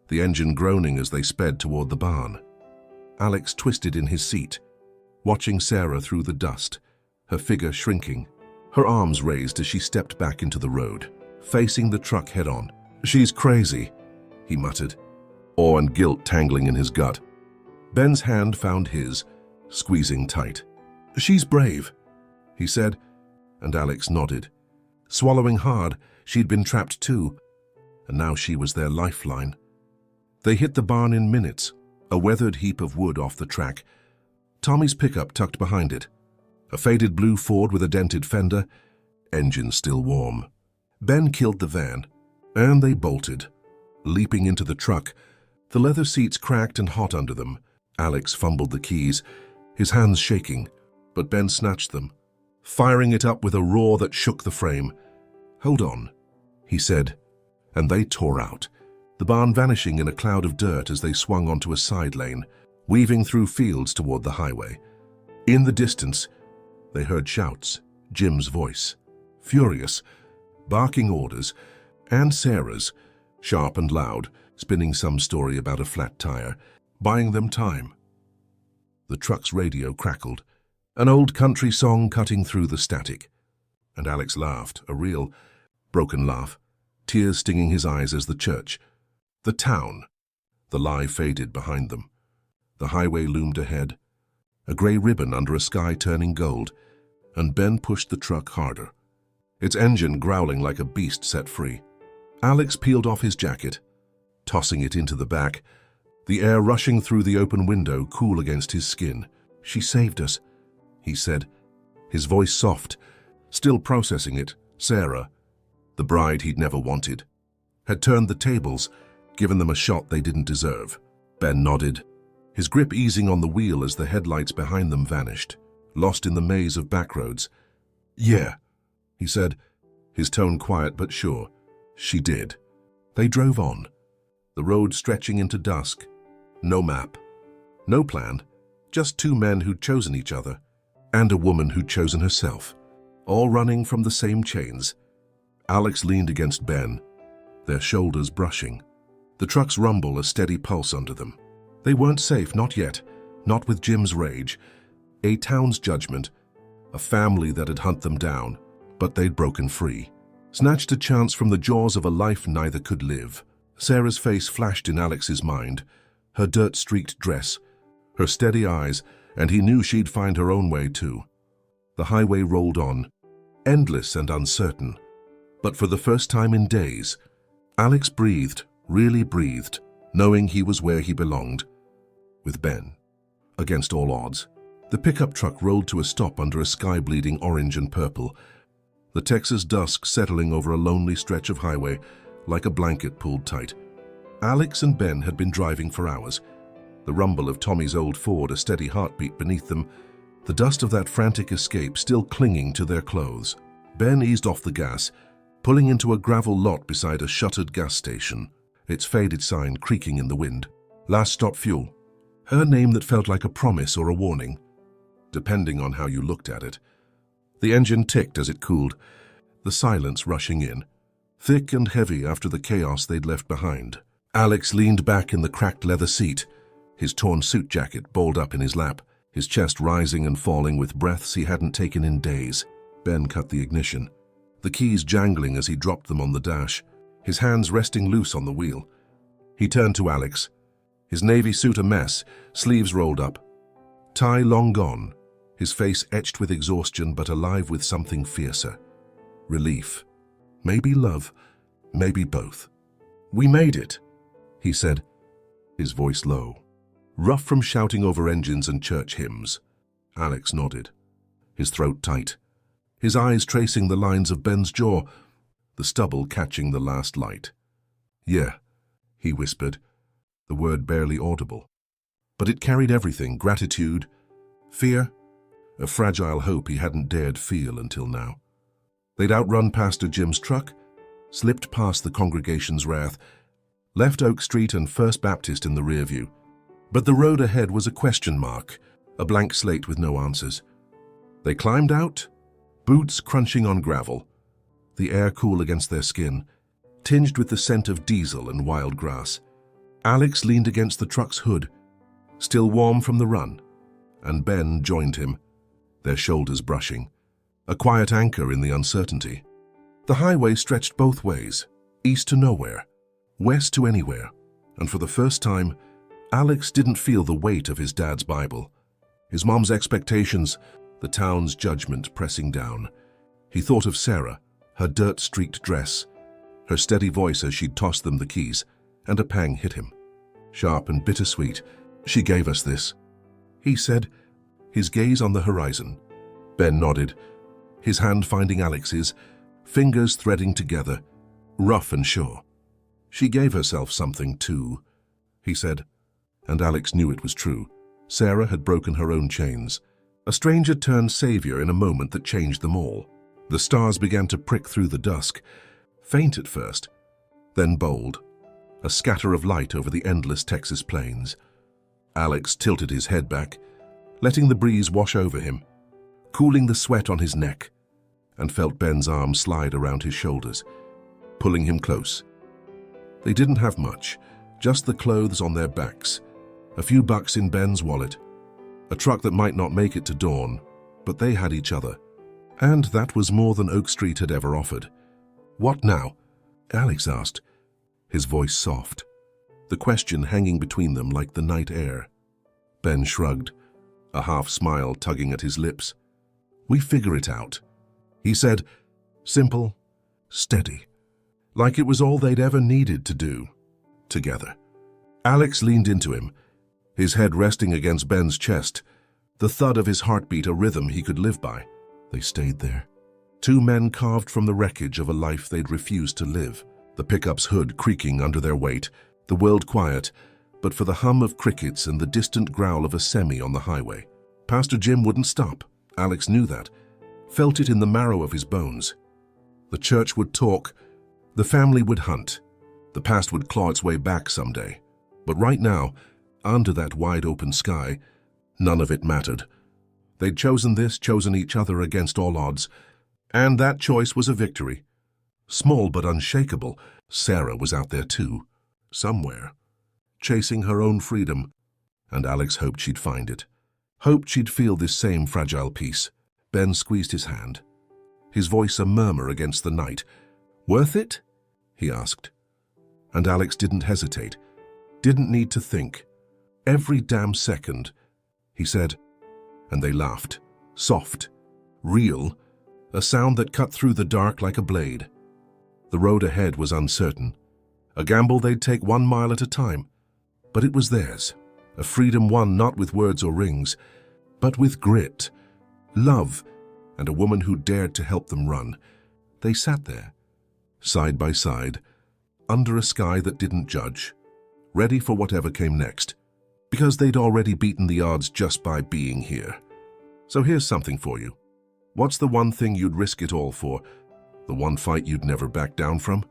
the engine groaning as they sped toward the barn. Alex twisted in his seat, watching Sarah through the dust, her figure shrinking, her arms raised as she stepped back into the road, facing the truck head-on. "She's crazy," he muttered, awe and guilt tangling in his gut. Ben's hand found his, squeezing tight. "She's brave," he said, and Alex nodded. Swallowing hard, she'd been trapped too, and now she was their lifeline. They hit the barn in minutes, a weathered heap of wood off the track. Tommy's pickup tucked behind it. A faded blue Ford with a dented fender, engine still warm. Ben killed the van, and they bolted. Leaping into the truck, the leather seats cracked and hot under them. Alex fumbled the keys, his hands shaking, but Ben snatched them, firing it up with a roar that shook the frame. "Hold on," he said, and they tore out, the barn vanishing in a cloud of dirt as they swung onto a side lane, weaving through fields toward the highway. In the distance, they heard shouts, Jim's voice, furious, barking orders, and Sarah's, sharp and loud, spinning some story about a flat tire, buying them time. The truck's radio crackled, an old country song cutting through the static. And Alex laughed, a real, broken laugh, tears stinging his eyes as the church, the town, the lie faded behind them. The highway loomed ahead, a grey ribbon under a sky turning gold, and Ben pushed the truck harder, its engine growling like a beast set free. Alex peeled off his jacket, tossing it into the back, the air rushing through the open window cool against his skin. "She saved us," he said, his voice soft, still processing it. Sarah, the bride he'd never wanted, had turned the tables, given them a shot they didn't deserve. Ben nodded, his grip easing on the wheel as the headlights behind them vanished, lost in the maze of backroads. "Yeah," he said, his tone quiet but sure. "She did." They drove on, the road stretching into dusk. No map, no plan, just two men who'd chosen each other, and a woman who'd chosen herself, all running from the same chains. Alex leaned against Ben, their shoulders brushing. The truck's rumble a steady pulse under them. They weren't safe, not yet, not with Jim's rage, a town's judgment, a family that had hunted them down, but they'd broken free, snatched a chance from the jaws of a life neither could live. Sarah's face flashed in Alex's mind, her dirt-streaked dress, her steady eyes, and he knew she'd find her own way too. The highway rolled on, endless and uncertain, but for the first time in days, Alex breathed, really breathed, knowing he was where he belonged, with Ben. Against all odds, the pickup truck rolled to a stop under a sky bleeding orange and purple, the Texas dusk settling over a lonely stretch of highway like a blanket pulled tight. Alex and Ben had been driving for hours, the rumble of Tommy's old Ford a steady heartbeat beneath them, the dust of that frantic escape still clinging to their clothes. Ben eased off the gas, pulling into a gravel lot beside a shuttered gas station, its faded sign creaking in the wind. "Last stop fuel." Her name that felt like a promise or a warning, depending on how you looked at it. The engine ticked as it cooled, the silence rushing in, thick and heavy after the chaos they'd left behind. Alex leaned back in the cracked leather seat, his torn suit jacket balled up in his lap, his chest rising and falling with breaths he hadn't taken in days. Ben cut the ignition, the keys jangling as he dropped them on the dash, his hands resting loose on the wheel. He turned to Alex, his navy suit a mess, sleeves rolled up, tie long gone, his face etched with exhaustion but alive with something fiercer. Relief. Maybe love, maybe both. "We made it," he said, his voice low, rough from shouting over engines and church hymns. Alex nodded, his throat tight, his eyes tracing the lines of Ben's jaw, the stubble catching the last light. "Yeah," he whispered, the word barely audible. But it carried everything, gratitude, fear, a fragile hope he hadn't dared feel until now. They'd outrun Pastor Jim's truck, slipped past the congregation's wrath, left Oak Street and First Baptist in the rear view. But the road ahead was a question mark, a blank slate with no answers. They climbed out, boots crunching on gravel, the air cool against their skin, tinged with the scent of diesel and wild grass. Alex leaned against the truck's hood, still warm from the run, and Ben joined him, their shoulders brushing, a quiet anchor in the uncertainty. The highway stretched both ways, east to nowhere, west to anywhere, and for the first time, Alex didn't feel the weight of his dad's Bible. His mom's expectations, the town's judgment pressing down. He thought of Sarah, her dirt-streaked dress, her steady voice as she'd tossed them the keys, and a pang hit him. Sharp and bittersweet. "She gave us this," he said, his gaze on the horizon. Ben nodded, his hand finding Alex's, fingers threading together, rough and sure. "She gave herself something too," he said, and Alex knew it was true. Sarah had broken her own chains. A stranger turned savior in a moment that changed them all. The stars began to prick through the dusk, faint at first, then bold, a scatter of light over the endless Texas plains. Alex tilted his head back, letting the breeze wash over him, cooling the sweat on his neck, and felt Ben's arm slide around his shoulders, pulling him close. They didn't have much, just the clothes on their backs, a few bucks in Ben's wallet, a truck that might not make it to dawn, but they had each other. And that was more than Oak Street had ever offered. "What now?" Alex asked, his voice soft, the question hanging between them like the night air. Ben shrugged, a half smile tugging at his lips. "We figure it out," he said, simple, steady, like it was all they'd ever needed to do, together. Alex leaned into him, his head resting against Ben's chest, the thud of his heartbeat a rhythm he could live by. They stayed there. Two men carved from the wreckage of a life they'd refused to live, the pickup's hood creaking under their weight, the world quiet, but for the hum of crickets and the distant growl of a semi on the highway. Pastor Jim wouldn't stop. Alex knew that, felt it in the marrow of his bones. The church would talk, the family would hunt, the past would claw its way back someday. But right now, under that wide-open sky, none of it mattered. They'd chosen this, chosen each other against all odds, and that choice was a victory. Small but unshakable, Sarah was out there too, somewhere, chasing her own freedom, and Alex hoped she'd find it. Hoped she'd feel this same fragile peace. Ben squeezed his hand, his voice a murmur against the night. "Worth it?" he asked. And Alex didn't hesitate, didn't need to think. "Every damn second," he said, and they laughed, soft, real, a sound that cut through the dark like a blade. The road ahead was uncertain, a gamble they'd take 1 mile at a time, but it was theirs, a freedom won not with words or rings, but with grit, love, and a woman who dared to help them run. They sat there, side by side, under a sky that didn't judge, ready for whatever came next, because they'd already beaten the odds just by being here. So here's something for you. What's the one thing you'd risk it all for? The one fight you'd never back down from?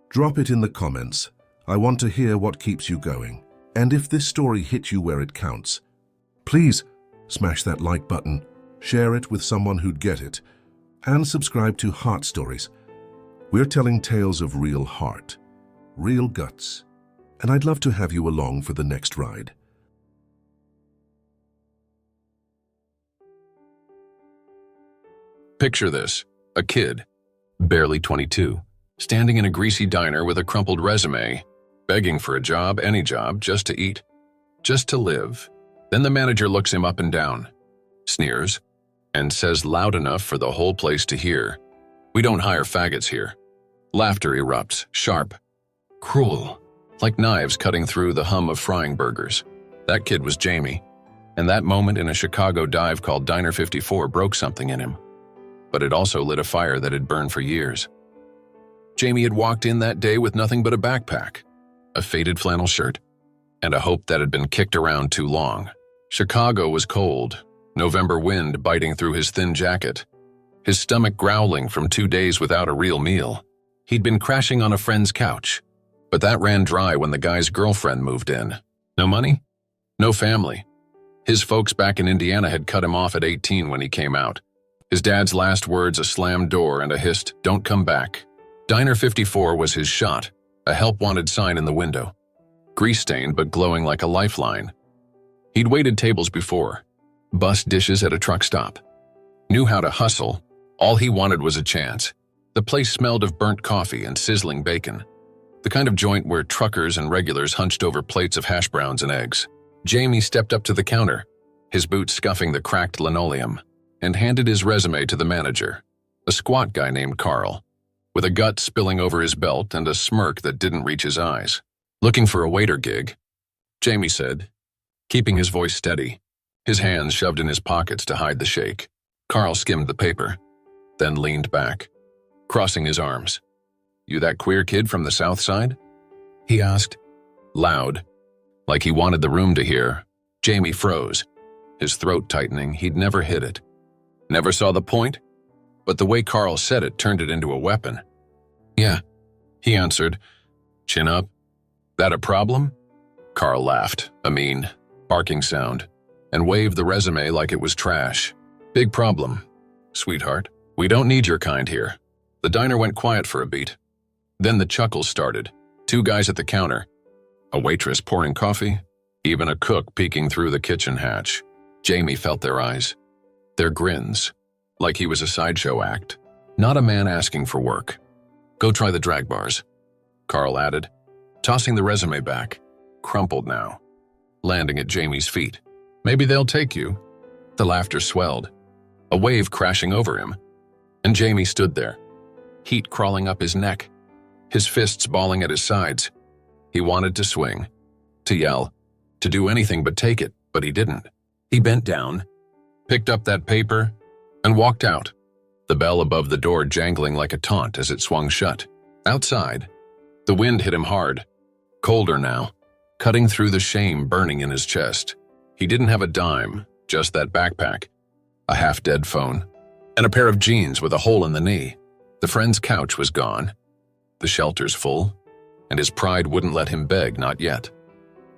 Drop it in the comments. I want to hear what keeps you going. And if this story hit you where it counts, please smash that like button, share it with someone who'd get it, and subscribe to Heart Stories. We're telling tales of real heart, real guts, and I'd love to have you along for the next ride. Picture this, a kid, barely 22, standing in a greasy diner with a crumpled resume, begging for a job, any job, just to eat, just to live. Then the manager looks him up and down, sneers, and says loud enough for the whole place to hear, "We don't hire faggots here." Laughter erupts, sharp, cruel, like knives cutting through the hum of frying burgers. That kid was Jamie, and that moment in a Chicago dive called Diner 54 broke something in him. But it also lit a fire that had burned for years. Jamie had walked in that day with nothing but a backpack, a faded flannel shirt, and a hope that had been kicked around too long. Chicago was cold, November wind biting through his thin jacket, his stomach growling from 2 days without a real meal. He'd been crashing on a friend's couch, but that ran dry when the guy's girlfriend moved in. No money? No family. His folks back in Indiana had cut him off at 18 when he came out. His dad's last words a slammed door and a hissed, "Don't come back." Diner 54 was his shot, a help-wanted sign in the window. Grease-stained but glowing like a lifeline. He'd waited tables before, bussed dishes at a truck stop. Knew how to hustle. All he wanted was a chance. The place smelled of burnt coffee and sizzling bacon. The kind of joint where truckers and regulars hunched over plates of hash browns and eggs. Jamie stepped up to the counter, his boots scuffing the cracked linoleum, and handed his resume to the manager, a squat guy named Carl, with a gut spilling over his belt and a smirk that didn't reach his eyes. "Looking for a waiter gig," Jamie said, keeping his voice steady, his hands shoved in his pockets to hide the shake. Carl skimmed the paper, then leaned back, crossing his arms. "You that queer kid from the South Side?" he asked, loud, like he wanted the room to hear. Jamie froze, his throat tightening. He'd never hit it. Never saw the point, but the way Carl said it turned it into a weapon. "Yeah," he answered, chin up. "That a problem?" Carl laughed, a mean, barking sound, and waved the resume like it was trash. "Big problem, sweetheart. We don't need your kind here." The diner went quiet for a beat. Then the chuckles started. Two guys at the counter, a waitress pouring coffee, even a cook peeking through the kitchen hatch. Jamie felt their eyes, their grins, like he was a sideshow act, not a man asking for work. "Go try the drag bars," Carl added, tossing the resume back, crumpled now, landing at Jamie's feet. "Maybe they'll take you." The laughter swelled, a wave crashing over him, and Jamie stood there, heat crawling up his neck, his fists balling at his sides. He wanted to swing, to yell, to do anything but take it, but he didn't. He bent down, picked up that paper, and walked out, the bell above the door jangling like a taunt as it swung shut. Outside, the wind hit him hard, colder now, cutting through the shame burning in his chest. He didn't have a dime, just that backpack, a half-dead phone, and a pair of jeans with a hole in the knee. The friend's couch was gone, the shelter's full, and his pride wouldn't let him beg, not yet.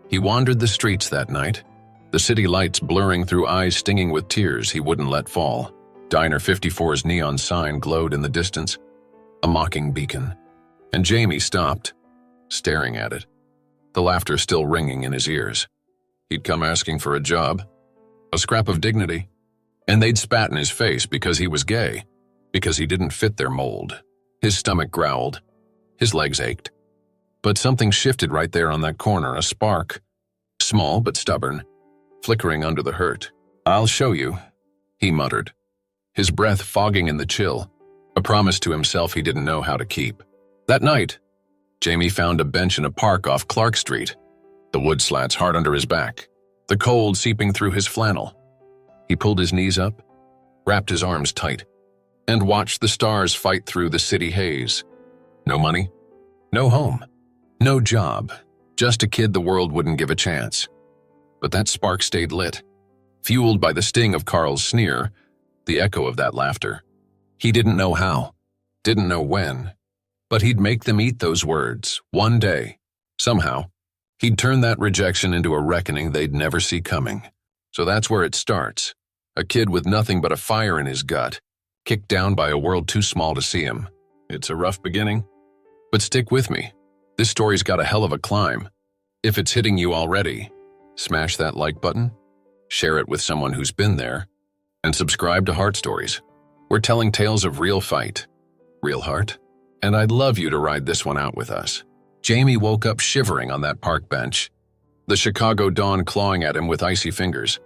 He wandered the streets that night, the city lights blurring through eyes stinging with tears he wouldn't let fall. Diner 54's neon sign glowed in the distance, a mocking beacon, and Jamie stopped, staring at it, the laughter still ringing in his ears. He'd come asking for a job, a scrap of dignity, and they'd spat in his face because he was gay, because he didn't fit their mold. His stomach growled, his legs ached. But something shifted right there on that corner, a spark, small but stubborn, flickering under the hurt. "I'll show you," he muttered, his breath fogging in the chill, a promise to himself he didn't know how to keep. That night, Jamie found a bench in a park off Clark Street, the wood slats hard under his back, the cold seeping through his flannel. He pulled his knees up, wrapped his arms tight, and watched the stars fight through the city haze. No money, no home, no job, just a kid the world wouldn't give a chance. But that spark stayed lit, fueled by the sting of Carl's sneer, the echo of that laughter. He didn't know how, didn't know when, but he'd make them eat those words, one day. Somehow, he'd turn that rejection into a reckoning they'd never see coming. So that's where it starts. A kid with nothing but a fire in his gut, kicked down by a world too small to see him. It's a rough beginning, but stick with me. This story's got a hell of a climb. If it's hitting you already, smash that like button, share it with someone who's been there, and subscribe to Heart Stories. We're telling tales of real fight, real heart, and I'd love you to ride this one out with us. Jamie woke up shivering on that park bench, the Chicago dawn clawing at him with icy fingers,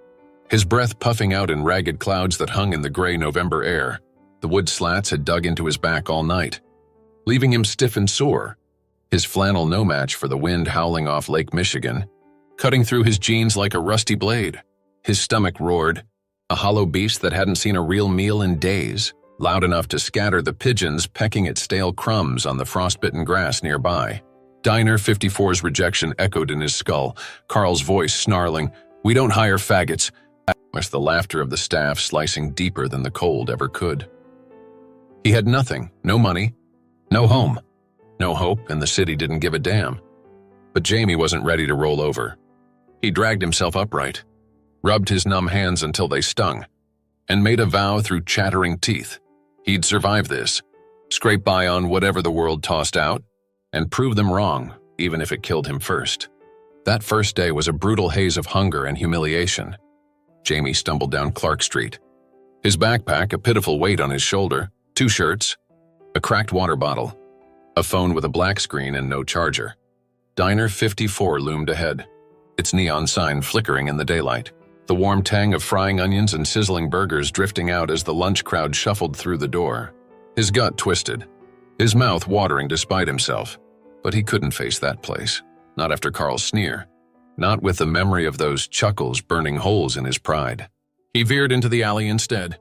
his breath puffing out in ragged clouds that hung in the gray November air. The wood slats had dug into his back all night, leaving him stiff and sore, his flannel no match for the wind howling off Lake Michigan, cutting through his jeans like a rusty blade. His stomach roared, a hollow beast that hadn't seen a real meal in days, loud enough to scatter the pigeons pecking at stale crumbs on the frostbitten grass nearby. Diner 54's rejection echoed in his skull, Carl's voice snarling, "We don't hire faggots," with the laughter of the staff slicing deeper than the cold ever could. He had nothing, no money, no home, no hope, and the city didn't give a damn. But Jamie wasn't ready to roll over. He dragged himself upright, rubbed his numb hands until they stung, and made a vow through chattering teeth. He'd survive this, scrape by on whatever the world tossed out, and prove them wrong, even if it killed him first. That first day was a brutal haze of hunger and humiliation. Jamie stumbled down Clark Street, his backpack a pitiful weight on his shoulder, 2 shirts, a cracked water bottle, a phone with a black screen and no charger. Diner 54 loomed ahead, its neon sign flickering in the daylight, the warm tang of frying onions and sizzling burgers drifting out as the lunch crowd shuffled through the door. His gut twisted, his mouth watering despite himself, but he couldn't face that place, not after Carl's sneer, not with the memory of those chuckles burning holes in his pride. He veered into the alley instead,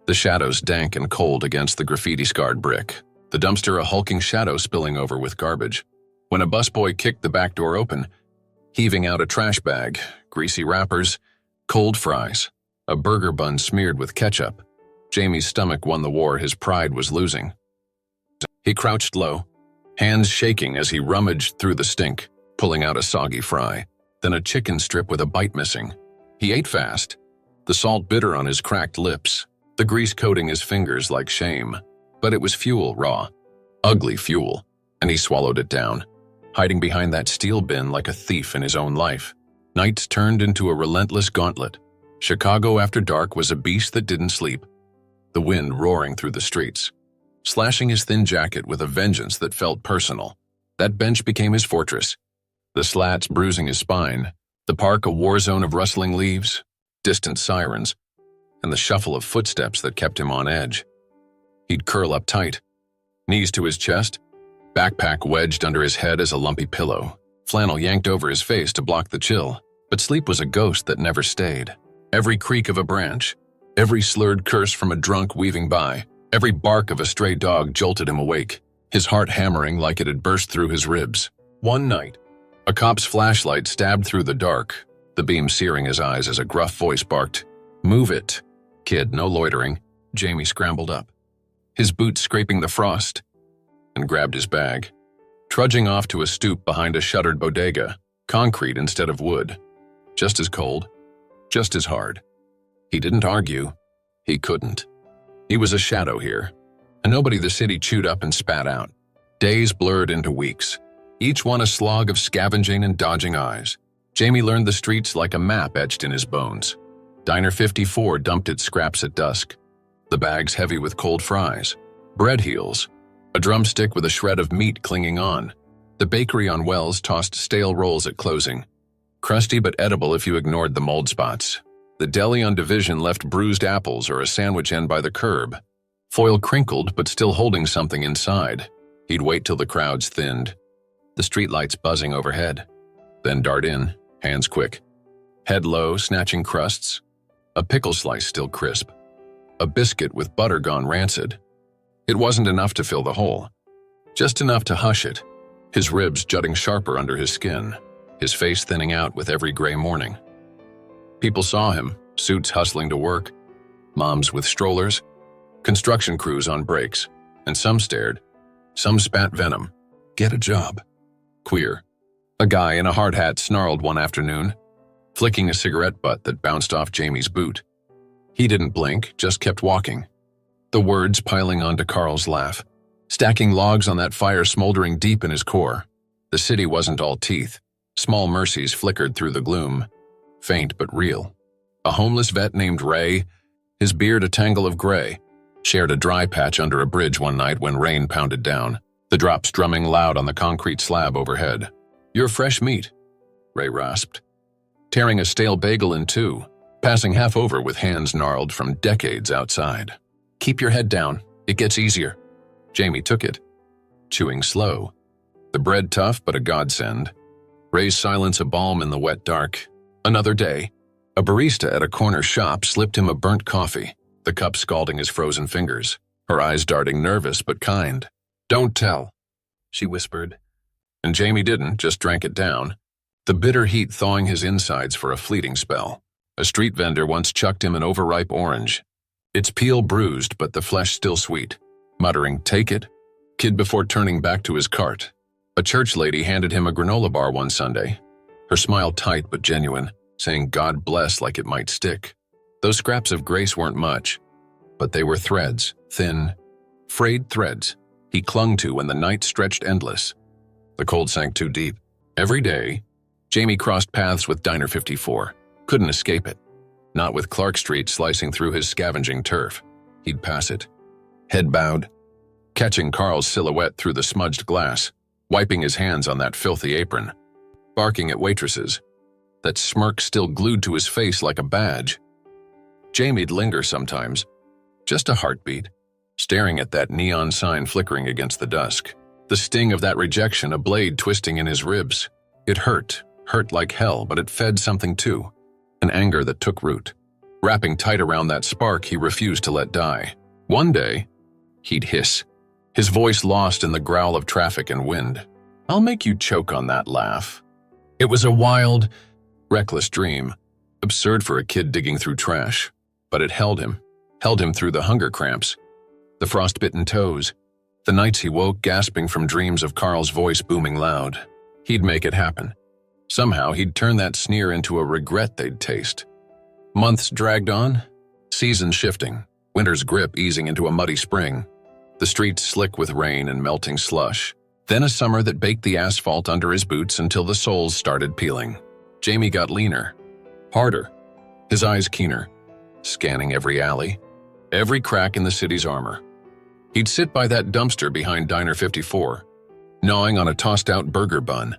the shadows dank and cold against the graffiti-scarred brick, the dumpster a hulking shadow spilling over with garbage. When a busboy kicked the back door open, heaving out a trash bag, greasy wrappers, cold fries, a burger bun smeared with ketchup, Jamie's stomach won the war his pride was losing. He crouched low, hands shaking as he rummaged through the stink, pulling out a soggy fry, then a chicken strip with a bite missing. He ate fast, the salt bitter on his cracked lips, the grease coating his fingers like shame. But it was fuel, raw, ugly fuel, and he swallowed it down, hiding behind that steel bin like a thief in his own life. Nights turned into a relentless gauntlet. Chicago after dark was a beast that didn't sleep, the wind roaring through the streets, slashing his thin jacket with a vengeance that felt personal. That bench became his fortress, the slats bruising his spine, the park a war zone of rustling leaves, distant sirens, and the shuffle of footsteps that kept him on edge. He'd curl up tight, knees to his chest, backpack wedged under his head as a lumpy pillow, flannel yanked over his face to block the chill. But sleep was a ghost that never stayed. Every creak of a branch, every slurred curse from a drunk weaving by, every bark of a stray dog jolted him awake, his heart hammering like it had burst through his ribs. One night, a cop's flashlight stabbed through the dark, the beam searing his eyes as a gruff voice barked, "Move it, kid, no loitering." Jamie scrambled up, his boots scraping the frost, and grabbed his bag, trudging off to a stoop behind a shuttered bodega, concrete instead of wood. Just as cold, just as hard. He didn't argue. He couldn't. He was a shadow here, a nobody the city chewed up and spat out. Days blurred into weeks, each one a slog of scavenging and dodging eyes. Jamie learned the streets like a map etched in his bones. Diner 54 dumped its scraps at dusk, the bags heavy with cold fries, bread heels, a drumstick with a shred of meat clinging on. The bakery on Wells tossed stale rolls at closing, crusty but edible if you ignored the mold spots. The deli on Division left bruised apples or a sandwich end by the curb, foil crinkled but still holding something inside. He'd wait till the crowds thinned, the streetlights buzzing overhead, then dart in, hands quick, head low, snatching crusts, a pickle slice still crisp, a biscuit with butter gone rancid. It wasn't enough to fill the hole, just enough to hush it, his ribs jutting sharper under his skin, his face thinning out with every gray morning. People saw him, suits hustling to work, moms with strollers, construction crews on breaks, and some stared, some spat venom. Get a job. Queer. A guy in a hard hat snarled one afternoon, flicking a cigarette butt that bounced off Jamie's boot. He didn't blink, just kept walking, the words piling onto Carl's laugh, stacking logs on that fire smoldering deep in his core. The city wasn't all teeth. Small mercies flickered through the gloom, faint but real. A homeless vet named Ray, his beard a tangle of gray, shared a dry patch under a bridge one night when rain pounded down, the drops drumming loud on the concrete slab overhead. "You're fresh meat," Ray rasped, tearing a stale bagel in two, passing half over with hands gnarled from decades outside. "Keep your head down, it gets easier." Jamie took it, chewing slow, the bread tough but a godsend. Ray's silence a balm in the wet dark. Another day, a barista at a corner shop slipped him a burnt coffee, the cup scalding his frozen fingers, her eyes darting nervous but kind. "Don't tell," she whispered. And Jamie didn't, just drank it down, the bitter heat thawing his insides for a fleeting spell. A street vendor once chucked him an overripe orange, its peel bruised but the flesh still sweet, muttering, "Take it," kid before turning back to his cart. A church lady handed him a granola bar one Sunday, her smile tight but genuine, saying "God bless" like it might stick. Those scraps of grace weren't much, but they were threads, thin, frayed threads, he clung to when the night stretched endless. The cold sank too deep. Every day, Jamie crossed paths with Diner 54. Couldn't escape it. Not with Clark Street slicing through his scavenging turf. He'd pass it, head bowed, catching Carl's silhouette through the smudged glass, wiping his hands on that filthy apron, barking at waitresses, that smirk still glued to his face like a badge. Jamie'd linger sometimes, just a heartbeat, staring at that neon sign flickering against the dusk. The sting of that rejection, a blade twisting in his ribs. It hurt like hell, but it fed something too, an anger that took root. Wrapping tight around that spark he refused to let die. One day, he'd hiss, his voice lost in the growl of traffic and wind. "I'll make you choke on that laugh." It was a wild, reckless dream, absurd for a kid digging through trash, but it held him through the hunger cramps, the frostbitten toes, the nights he woke gasping from dreams of Carl's voice booming loud. He'd make it happen. Somehow he'd turn that sneer into a regret they'd taste. Months dragged on, seasons shifting, winter's grip easing into a muddy spring, the streets slick with rain and melting slush. Then a summer that baked the asphalt under his boots until the soles started peeling. Jamie got leaner, harder, his eyes keener, scanning every alley, every crack in the city's armor. He'd sit by that dumpster behind Diner 54, gnawing on a tossed-out burger bun,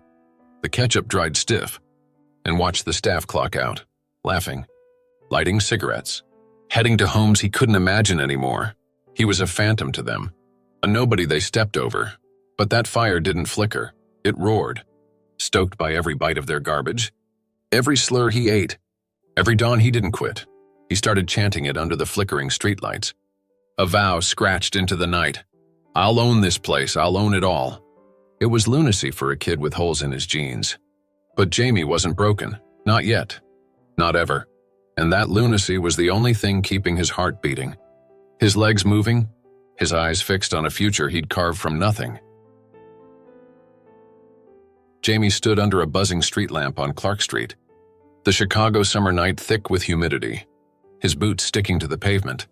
the ketchup dried stiff, and watch the staff clock out, laughing, lighting cigarettes, heading to homes he couldn't imagine anymore. He was a phantom to them, a nobody they stepped over. But that fire didn't flicker. It roared, stoked by every bite of their garbage, every slur he ate, every dawn he didn't quit. He started chanting it under the flickering streetlights. A vow scratched into the night. "I'll own this place, I'll own it all." It was lunacy for a kid with holes in his jeans. But Jamie wasn't broken, not yet, not ever. And that lunacy was the only thing keeping his heart beating. His legs moving, his eyes fixed on a future he'd carved from nothing. Jamie stood under a buzzing street lamp on Clark Street, the Chicago summer night thick with humidity, his boots sticking to the pavement,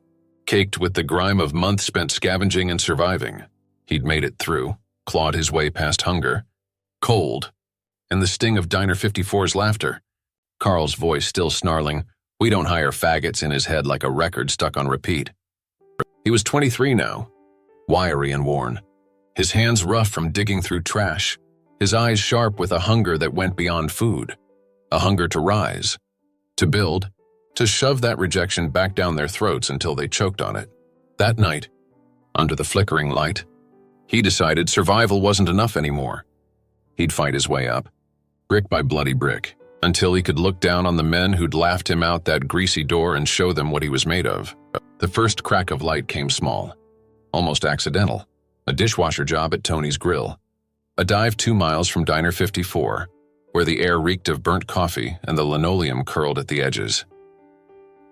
caked with the grime of months spent scavenging and surviving. He'd made it through, clawed his way past hunger, cold, and the sting of Diner 54's laughter. Carl's voice still snarling, "We don't hire faggots," in his head like a record stuck on repeat. He was 23 now, wiry and worn, his hands rough from digging through trash, his eyes sharp with a hunger that went beyond food, a hunger to rise, to build, to shove that rejection back down their throats until they choked on it. That night, under the flickering light, he decided survival wasn't enough anymore. He'd fight his way up, brick by bloody brick, until he could look down on the men who'd laughed him out that greasy door and show them what he was made of. The first crack of light came small, almost accidental, a dishwasher job at Tony's Grill. A dive 2 miles from Diner 54, where the air reeked of burnt coffee and the linoleum curled at the edges.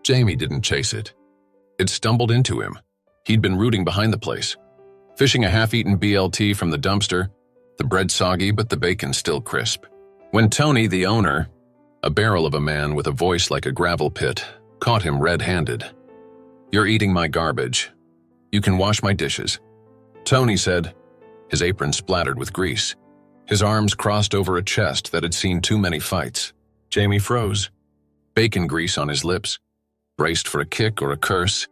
Jamie didn't chase it. It stumbled into him. He'd been rooting behind the place, fishing a half-eaten BLT from the dumpster, the bread soggy but the bacon still crisp. When Tony, the owner, a barrel of a man with a voice like a gravel pit, caught him red-handed. "You're eating my garbage. You can wash my dishes," Tony said, his apron splattered with grease, his arms crossed over a chest that had seen too many fights. Jamie froze, bacon grease on his lips, braced for a kick or a curse,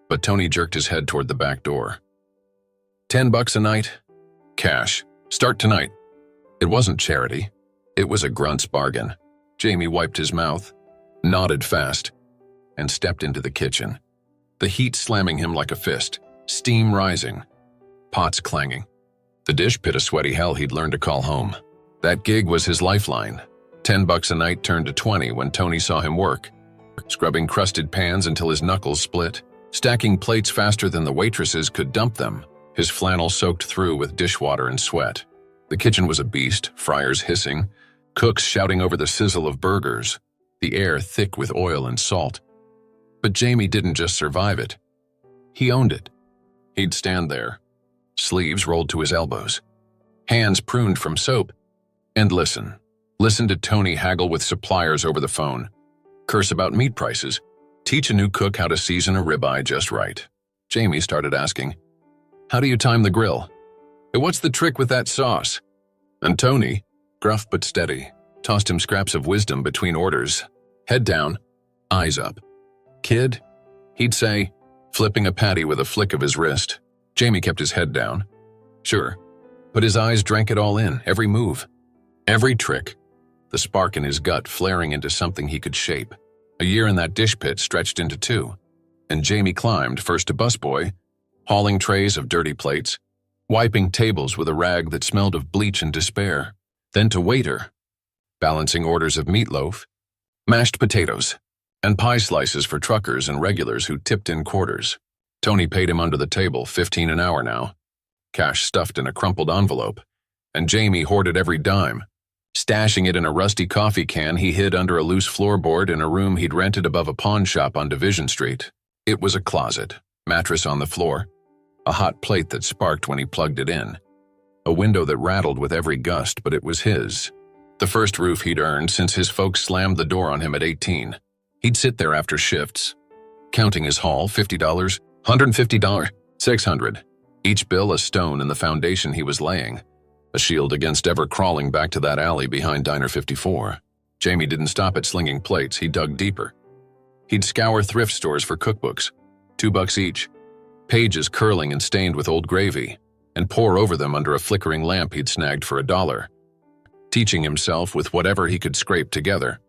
but Tony jerked his head toward the back door. $10 a night, cash, start tonight. It wasn't charity. It was a grunt's bargain. Jamie wiped his mouth, nodded fast, and stepped into the kitchen. The heat slamming him like a fist, steam rising, pots clanging. The dish pit a sweaty hell he'd learned to call home. That gig was his lifeline. $10 a night turned to 20 when Tony saw him work, scrubbing crusted pans until his knuckles split, stacking plates faster than the waitresses could dump them, his flannel soaked through with dishwater and sweat. The kitchen was a beast, fryers hissing, cooks shouting over the sizzle of burgers, the air thick with oil and salt. But Jamie didn't just survive it. He owned it. He'd stand there, sleeves rolled to his elbows, hands pruned from soap, and listen to Tony haggle with suppliers over the phone, curse about meat prices, teach a new cook how to season a ribeye just right. Jamie started asking, "How do you time the grill? What's the trick with that sauce?" And Tony, gruff but steady, tossed him scraps of wisdom between orders, head down, eyes up. "Kid," he'd say, flipping a patty with a flick of his wrist, Jamie kept his head down. Sure, but his eyes drank it all in, every move, every trick, the spark in his gut flaring into something he could shape. A year in that dish pit stretched into 2, and Jamie climbed first to busboy, hauling trays of dirty plates, wiping tables with a rag that smelled of bleach and despair, then to waiter, balancing orders of meatloaf, mashed potatoes, and pie slices for truckers and regulars who tipped in quarters. Tony paid him under the table, $15 an hour now, cash stuffed in a crumpled envelope, and Jamie hoarded every dime, stashing it in a rusty coffee can he hid under a loose floorboard in a room he'd rented above a pawn shop on Division Street. It was a closet, mattress on the floor, a hot plate that sparked when he plugged it in, a window that rattled with every gust, but it was his. The first roof he'd earned since his folks slammed the door on him at 18. He'd sit there after shifts, counting his haul, $50, $150, $600, each bill a stone in the foundation he was laying, a shield against ever crawling back to that alley behind Diner 54. Jamie didn't stop at slinging plates, he dug deeper. He'd scour thrift stores for cookbooks, $2 each, pages curling and stained with old gravy, and pour over them under a flickering lamp he'd snagged for $1, teaching himself with whatever he could scrape together.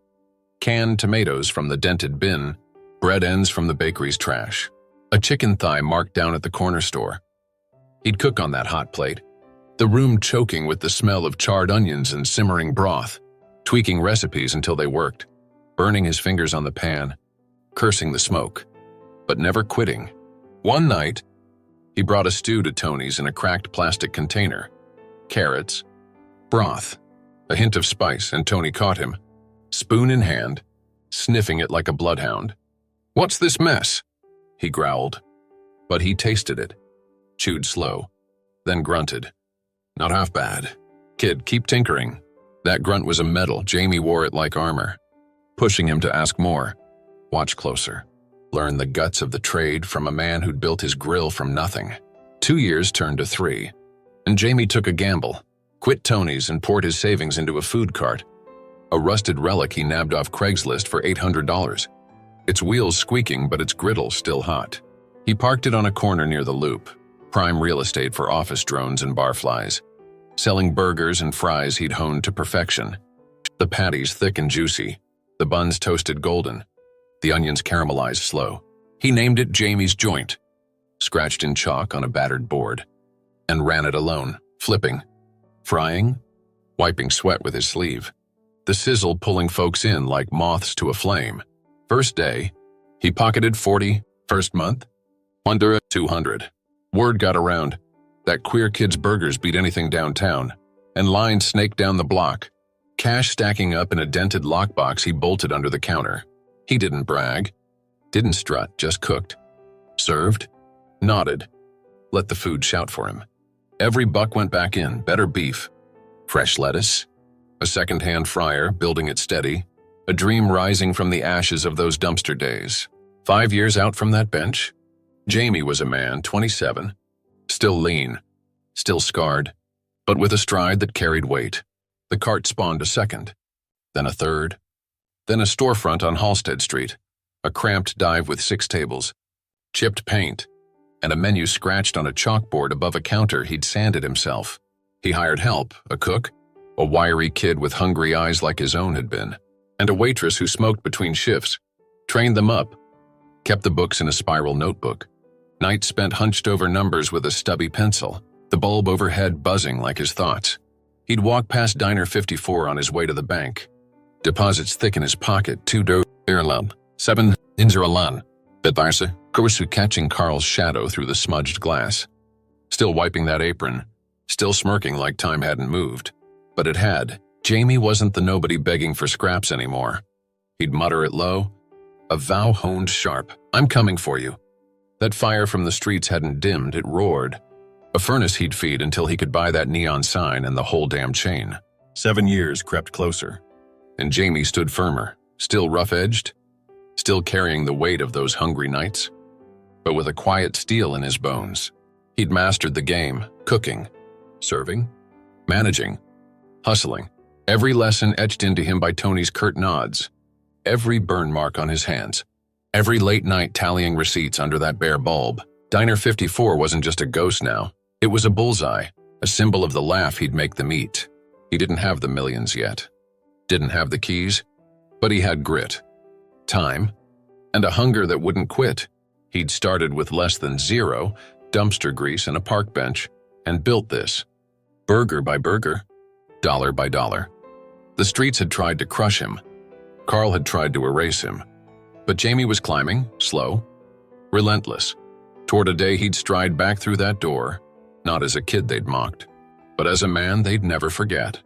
Canned tomatoes from the dented bin, bread ends from the bakery's trash, a chicken thigh marked down at the corner store. He'd cook on that hot plate, the room choking with the smell of charred onions and simmering broth, tweaking recipes until they worked, burning his fingers on the pan, cursing the smoke, but never quitting. One night, he brought a stew to Tony's in a cracked plastic container, carrots, broth, a hint of spice, and Tony caught him, spoon in hand, sniffing it like a bloodhound. "What's this mess?" he growled. But he tasted it, chewed slow, then grunted. "Not half bad. Kid, keep tinkering." That grunt was a medal. Jamie wore it like armor, pushing him to ask more, watch closer, learn the guts of the trade from a man who'd built his grill from nothing. 2 years turned to 3, and Jamie took a gamble, quit Tony's and poured his savings into a food cart, a rusted relic he nabbed off Craigslist for $800. Its wheels squeaking, but its griddle still hot. He parked it on a corner near the Loop, prime real estate for office drones and barflies, selling burgers and fries he'd honed to perfection. The patties thick and juicy, the buns toasted golden, the onions caramelized slow. He named it Jamie's Joint, scratched in chalk on a battered board, and ran it alone, flipping, frying, wiping sweat with his sleeve, the sizzle pulling folks in like moths to a flame. First day, he pocketed 40, first month, under 200. Word got around that queer kid's burgers beat anything downtown, and lines snaked down the block, cash stacking up in a dented lockbox he bolted under the counter. He didn't brag, didn't strut, just cooked, served, nodded, let the food shout for him. Every buck went back in, better beef, fresh lettuce, a second-hand fryer building it steady, a dream rising from the ashes of those dumpster days. 5 years out from that bench, Jamie was a man, 27, still lean, still scarred, but with a stride that carried weight. The cart spawned a second, then a third, then a storefront on Halsted Street, a cramped dive with 6 tables, chipped paint, and a menu scratched on a chalkboard above a counter he'd sanded himself. He hired help, a cook, a wiry kid with hungry eyes like his own had been, and a waitress who smoked between shifts, trained them up, kept the books in a spiral notebook. Nights spent hunched over numbers with a stubby pencil, the bulb overhead buzzing like his thoughts. He'd walk past Diner 54 on his way to the bank, deposits thick in his pocket, $2 7 Inzeralan, Bedvarse, Kursu catching Carl's shadow through the smudged glass. Still wiping that apron, still smirking like time hadn't moved. But it had. Jamie wasn't the nobody begging for scraps anymore. He'd mutter it low, a vow honed sharp, "I'm coming for you." That fire from the streets hadn't dimmed, it roared. A furnace he'd feed until he could buy that neon sign and the whole damn chain. 7 years crept closer, and Jamie stood firmer, still rough-edged, still carrying the weight of those hungry nights, but with a quiet steel in his bones. He'd mastered the game, cooking, serving, managing, hustling. Every lesson etched into him by Tony's curt nods, every burn mark on his hands, every late night tallying receipts under that bare bulb. Diner 54 wasn't just a ghost now. It was a bullseye, a symbol of the laugh he'd make them eat. He didn't have the millions yet. Didn't have the keys, but he had grit, time, and a hunger that wouldn't quit. He'd started with less than zero, dumpster grease and a park bench, and built this, burger by burger, dollar by dollar. The streets had tried to crush him. Carl had tried to erase him. But Jamie was climbing, slow, relentless, toward a day he'd stride back through that door, not as a kid they'd mocked, but as a man they'd never forget.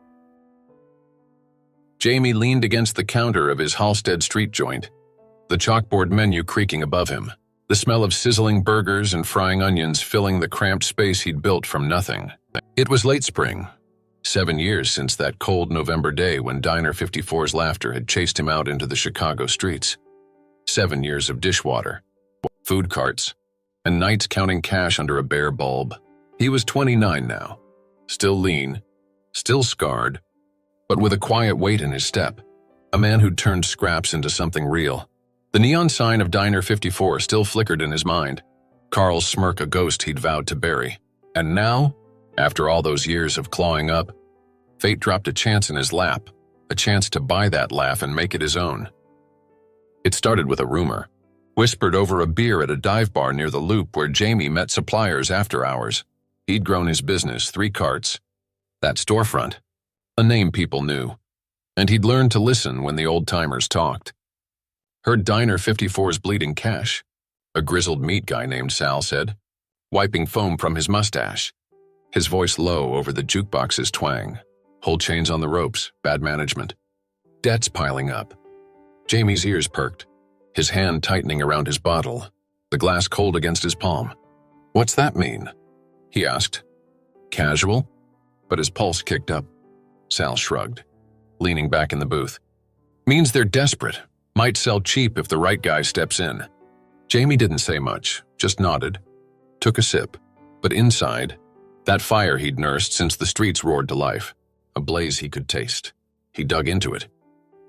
Jamie leaned against the counter of his Halstead Street joint, the chalkboard menu creaking above him, the smell of sizzling burgers and frying onions filling the cramped space he'd built from nothing. It was late spring, 7 years since that cold November day when Diner 54's laughter had chased him out into the Chicago streets. 7 years of dishwater, food carts, and nights counting cash under a bare bulb. He was 29 now, still lean, still scarred, but with a quiet weight in his step, a man who'd turned scraps into something real. The neon sign of Diner 54 still flickered in his mind, Carl's smirk a ghost he'd vowed to bury. And now, after all those years of clawing up, fate dropped a chance in his lap, a chance to buy that laugh and make it his own. It started with a rumor, whispered over a beer at a dive bar near the Loop where Jamie met suppliers after hours. He'd grown his business 3 carts, that storefront, a name people knew, and he'd learned to listen when the old-timers talked. Heard Diner 54's bleeding cash, a grizzled meat guy named Sal said, wiping foam from his mustache, his voice low over the jukebox's twang. Whole chains on the ropes, bad management. Debts piling up. Jamie's ears perked, his hand tightening around his bottle, the glass cold against his palm. What's that mean? He asked. Casual? But his pulse kicked up. Sal shrugged, leaning back in the booth. Means they're desperate, might sell cheap if the right guy steps in. Jamie didn't say much, just nodded, took a sip, but inside, that fire he'd nursed since the streets roared to life, a blaze he could taste. He dug into it,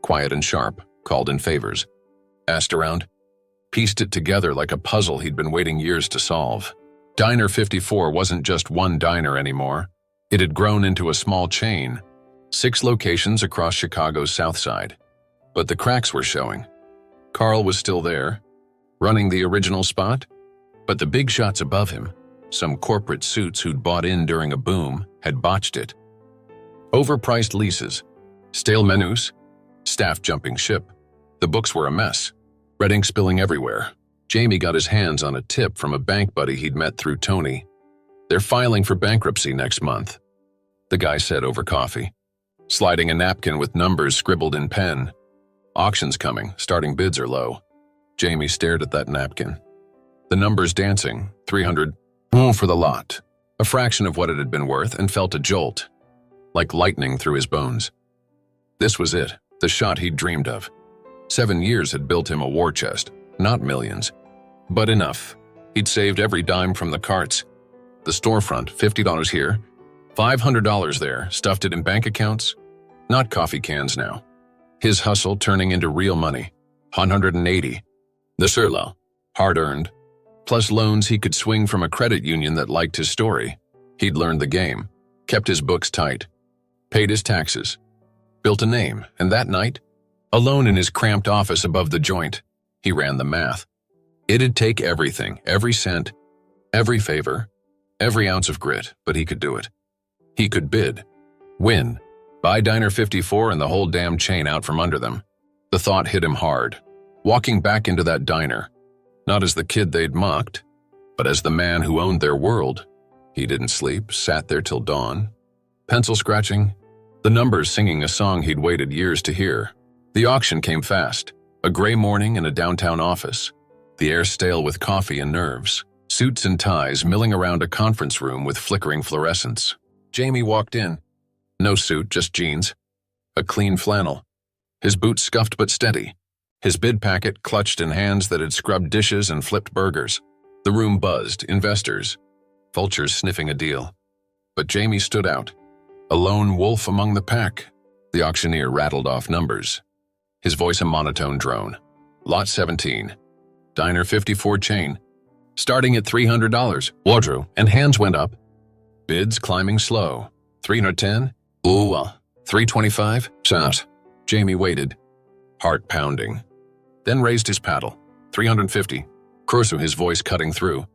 quiet and sharp, called in favors, asked around, pieced it together like a puzzle he'd been waiting years to solve. Diner 54 wasn't just one diner anymore. It had grown into a small chain, 6 locations across Chicago's South Side. But the cracks were showing. Carl was still there, running the original spot, but the big shots above him, some corporate suits who'd bought in during a boom, had botched it. Overpriced leases, stale menus, staff jumping ship. The books were a mess, red ink spilling everywhere. Jamie got his hands on a tip from a bank buddy he'd met through Tony. They're filing for bankruptcy next month, the guy said over coffee, sliding a napkin with numbers scribbled in pen. Auction's coming, starting bids are low. Jamie stared at that napkin. The numbers dancing, 300 for the lot, a fraction of what it had been worth, and felt a jolt, like lightning through his bones. This was it, the shot he'd dreamed of. 7 years had built him a war chest, not millions, but enough. He'd saved every dime from the carts. The storefront, $50 here, $500 there, stuffed it in bank accounts, not coffee cans now. His hustle turning into real money, 180. The surlo, hard-earned, plus loans he could swing from a credit union that liked his story. He'd learned the game, kept his books tight, paid his taxes, built a name, and that night, alone in his cramped office above the joint, he ran the math. It'd take everything, every cent, every favor, every ounce of grit, but he could do it. He could bid, win, buy Diner 54 and the whole damn chain out from under them. The thought hit him hard, walking back into that diner, not as the kid they'd mocked, but as the man who owned their world. He didn't sleep, sat there till dawn, pencil scratching, the numbers singing a song he'd waited years to hear. The auction came fast, a gray morning in a downtown office, the air stale with coffee and nerves, suits and ties milling around a conference room with flickering fluorescents. Jamie walked in. No suit, just jeans. A clean flannel. His boots scuffed but steady. His bid packet clutched in hands that had scrubbed dishes and flipped burgers. The room buzzed, investors, vultures sniffing a deal. But Jamie stood out, a lone wolf among the pack. The auctioneer rattled off numbers, his voice a monotone drone. Lot 17. Diner 54 chain. starting at $300. Wardrobe, and hands went up. Bids climbing slow. 310? Ooh, 325? Sat. Jamie waited, heart pounding. Then raised his paddle. 350. Crusoe, his voice cutting through.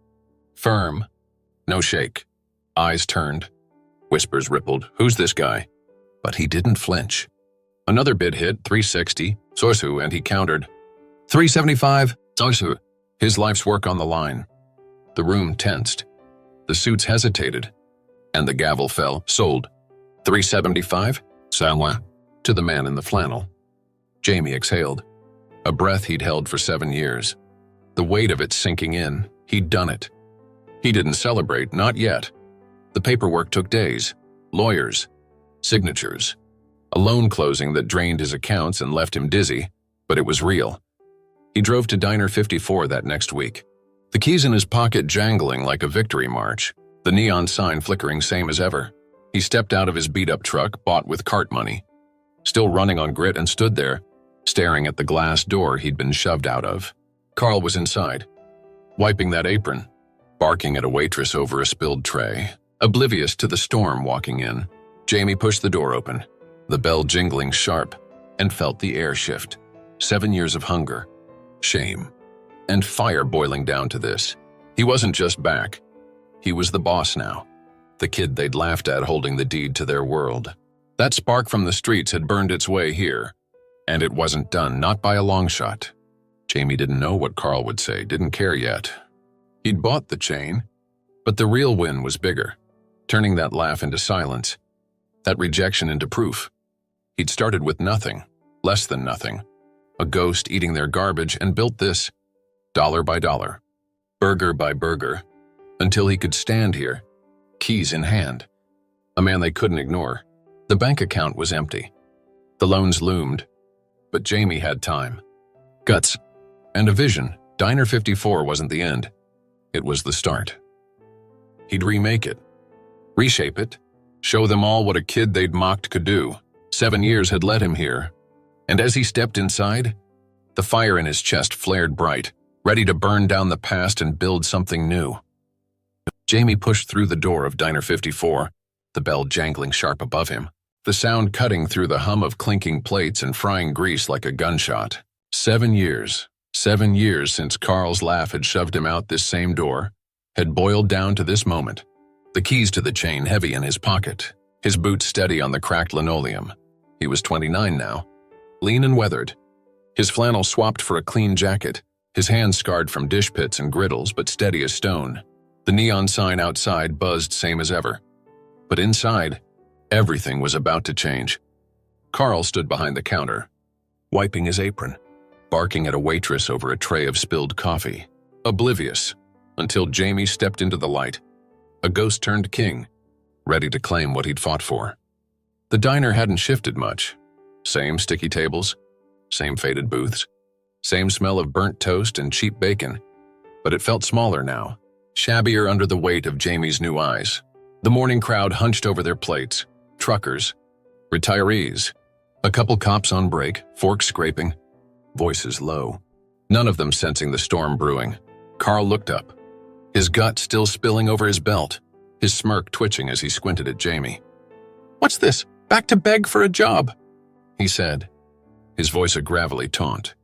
Firm. No shake. Eyes turned. Whispers rippled. Who's this guy? But he didn't flinch. Another bid hit, 360. Sorsu, and he countered. 375. Sorsu. His life's work on the line. The room tensed. The suits hesitated. And the gavel fell. Sold. 375? Sawa. To the man in the flannel. Jamie exhaled. A breath he'd held for 7 years. The weight of it sinking in. He'd done it. He didn't celebrate, not yet. The paperwork took days. Lawyers. Signatures. A loan closing that drained his accounts and left him dizzy, but it was real. He drove to Diner 54 that next week. The keys in his pocket jangling like a victory march. The neon sign flickering same as ever. He stepped out of his beat-up truck, bought with cart money. Still running on grit, and stood there, staring at the glass door he'd been shoved out of. Carl was inside, wiping that apron, barking at a waitress over a spilled tray, oblivious to the storm walking in. Jamie pushed the door open, the bell jingling sharp, and felt the air shift. 7 years of hunger, shame, and fire boiling down to this. He wasn't just back. He was the boss now, the kid they'd laughed at holding the deed to their world. That spark from the streets had burned its way here, and it wasn't done, not by a long shot. Jamie didn't know what Carl would say, didn't care yet. He'd bought the chain, but the real win was bigger, turning that laugh into silence, that rejection into proof. He'd started with nothing, less than nothing, a ghost eating their garbage, and built this, dollar by dollar, burger by burger, until he could stand here, keys in hand, a man they couldn't ignore. The bank account was empty. The loans loomed, but Jamie had time, guts, and a vision. Diner 54 wasn't the end. It was the start. He'd remake it, reshape it, show them all what a kid they'd mocked could do. 7 years had led him here, and as he stepped inside, the fire in his chest flared bright, ready to burn down the past and build something new. Jamie pushed through the door of Diner 54, the bell jangling sharp above him, the sound cutting through the hum of clinking plates and frying grease like a gunshot. 7 years. 7 years since Carl's laugh had shoved him out this same door, had boiled down to this moment. The keys to the chain heavy in his pocket, his boots steady on the cracked linoleum. He was 29 now, lean and weathered. His flannel swapped for a clean jacket, his hands scarred from dish pits and griddles but steady as stone. The neon sign outside buzzed same as ever. But inside, everything was about to change. Carl stood behind the counter, wiping his apron, barking at a waitress over a tray of spilled coffee, oblivious, until Jamie stepped into the light, a ghost turned king, ready to claim what he'd fought for. The diner hadn't shifted much. Same sticky tables, same faded booths, same smell of burnt toast and cheap bacon, but it felt smaller now, shabbier under the weight of Jamie's new eyes. The morning crowd hunched over their plates, truckers, retirees, a couple cops on break, forks scraping, voices low, none of them sensing the storm brewing. Carl looked up, his gut still spilling over his belt, his smirk twitching as he squinted at Jamie. "What's this? Back to beg for a job?" he said, his voice a gravelly taunt,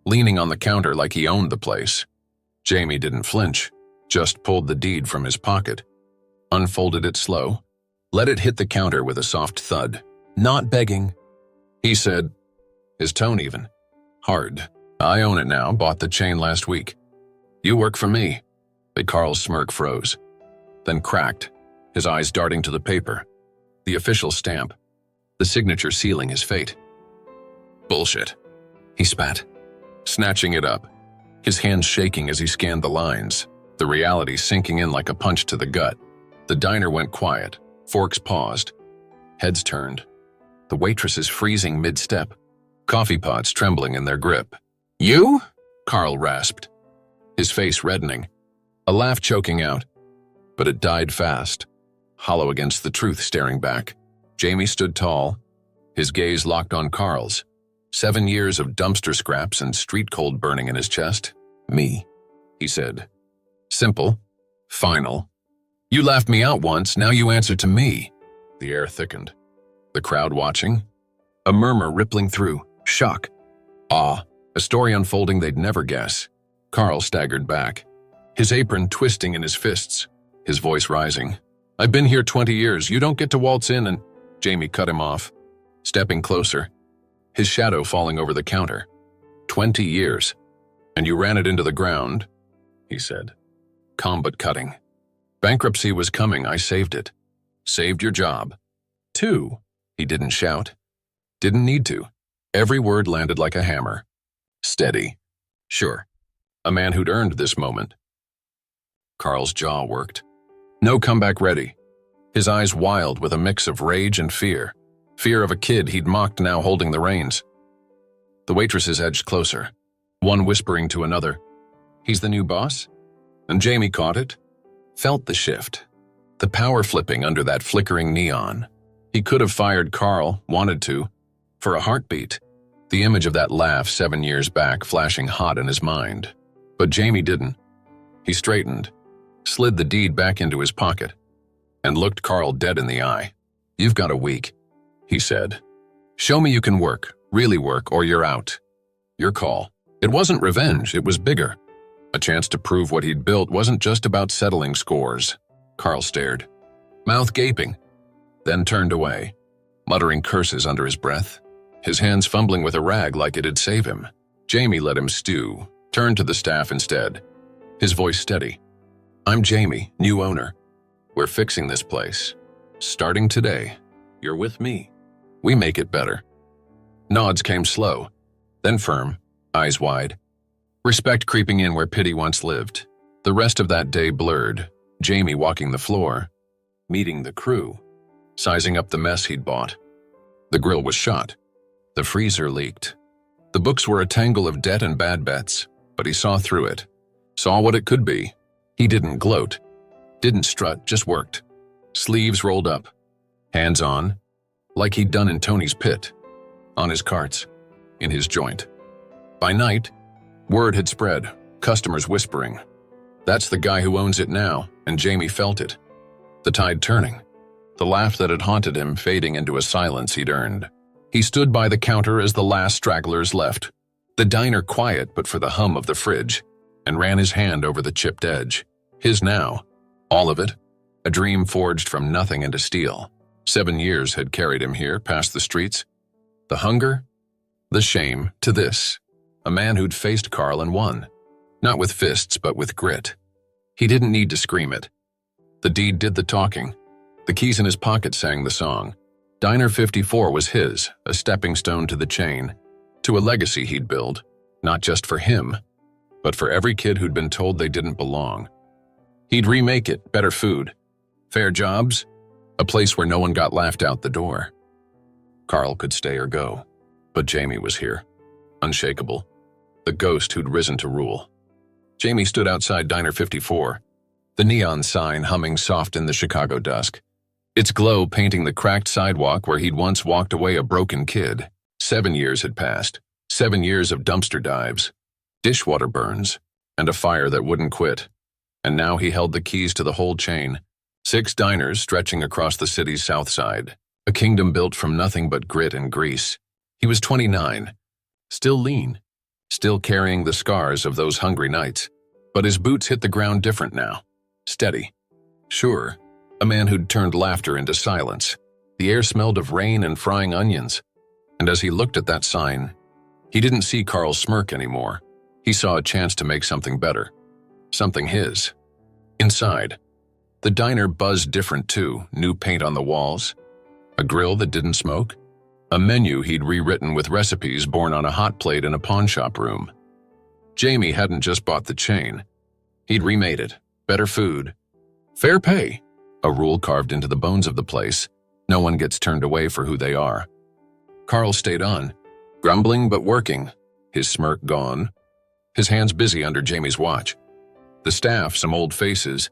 leaning on the counter like he owned the place. Jamie didn't flinch, just pulled the deed from his pocket, unfolded it slow, let it hit the counter with a soft thud. "Not begging," he said, his tone even, hard. "I own it now, bought the chain last week. You work for me." But Carl's smirk froze, then cracked, his eyes darting to the paper, the official stamp, the signature sealing his fate. "Bullshit," he spat, snatching it up, his hands shaking as he scanned the lines, the reality sinking in like a punch to the gut. The diner went quiet, forks paused, heads turned, the waitresses freezing mid-step, coffee pots trembling in their grip. "You?" Carl rasped, his face reddening, a laugh choking out, but it died fast, hollow against the truth staring back. Jamie stood tall, his gaze locked on Carl's. 7 years of dumpster scraps and street cold burning in his chest. "Me," he said, Simple. Final. You laughed me out once, now you answer to me. The air thickened. The crowd watching. A murmur rippling through. Shock. Awe. A story unfolding they'd never guess. Carl staggered back, his apron twisting in his fists, his voice rising. I've been here 20 years. You don't get to waltz in and… Jamie cut him off, stepping closer, his shadow falling over the counter. 20 years. And you ran it into the ground, he said. Calm but cutting. Bankruptcy was coming. I saved it. Saved your job. 2. He didn't shout. Didn't need to. Every word landed like a hammer. Steady. Sure. A man who'd earned this moment. Carl's jaw worked. No comeback ready. His eyes wild with a mix of rage and fear. Fear of a kid he'd mocked now holding the reins. The waitresses edged closer, one whispering to another, "He's the new boss?" And Jamie caught it, felt the shift, the power flipping under that flickering neon. He could have fired Carl, wanted to, for a heartbeat. The image of that laugh 7 years back flashing hot in his mind. But Jamie didn't. He straightened, slid the deed back into his pocket, and looked Carl dead in the eye. "You've got a week," he said. "Show me you can work, really work, or you're out. Your call." It wasn't revenge, it was bigger. A chance to prove what he'd built wasn't just about settling scores. Carl stared, mouth gaping, then turned away, muttering curses under his breath, his hands fumbling with a rag like it'd save him. Jamie let him stew, turned to the staff instead, his voice steady. "I'm Jamie, new owner. We're fixing this place. Starting today, you're with me. We make it better." Nods came slow, then firm, eyes wide. Respect creeping in where pity once lived. The rest of that day blurred, Jamie walking the floor, meeting the crew, sizing up the mess he'd bought. The grill was shot. The freezer leaked. The books were a tangle of debt and bad bets, but he saw through it, saw what it could be. He didn't gloat, didn't strut, just worked. Sleeves rolled up, hands on, like he'd done in Tony's pit, on his carts, in his joint. By night, word had spread, customers whispering, "That's the guy who owns it now," and Jamie felt it. The tide turning, the laugh that had haunted him fading into a silence he'd earned. He stood by the counter as the last stragglers left, the diner quiet but for the hum of the fridge, and ran his hand over the chipped edge. His now, all of it, a dream forged from nothing into steel. 7 years had carried him here, past the streets. The hunger, the shame, to this. A man who'd faced Carl and won. Not with fists, but with grit. He didn't need to scream it. The deed did the talking. The keys in his pocket sang the song. Diner 54 was his, a stepping stone to the chain, to a legacy he'd build, not just for him, but for every kid who'd been told they didn't belong. He'd remake it, better food, fair jobs, a place where no one got laughed out the door. Carl could stay or go, but Jamie was here, unshakable, the ghost who'd risen to rule. Jamie stood outside Diner 54, the neon sign humming soft in the Chicago dusk, its glow painting the cracked sidewalk where he'd once walked away a broken kid. 7 years had passed, 7 years of dumpster dives, dishwater burns, and a fire that wouldn't quit. And now he held the keys to the whole chain. 6 diners stretching across the city's south side, a kingdom built from nothing but grit and grease. He was 29, still lean, still carrying the scars of those hungry nights. But his boots hit the ground different now, steady. Sure, a man who'd turned laughter into silence. The air smelled of rain and frying onions. And as he looked at that sign, he didn't see Carl's smirk anymore. He saw a chance to make something better. Something his. Inside, the diner buzzed different too, new paint on the walls, a grill that didn't smoke, a menu he'd rewritten with recipes born on a hot plate in a pawn shop room. Jamie hadn't just bought the chain. He'd remade it, better food, fair pay, a rule carved into the bones of the place. No one gets turned away for who they are. Carl stayed on, grumbling but working, his smirk gone, his hands busy under Jamie's watch. The staff, some old faces,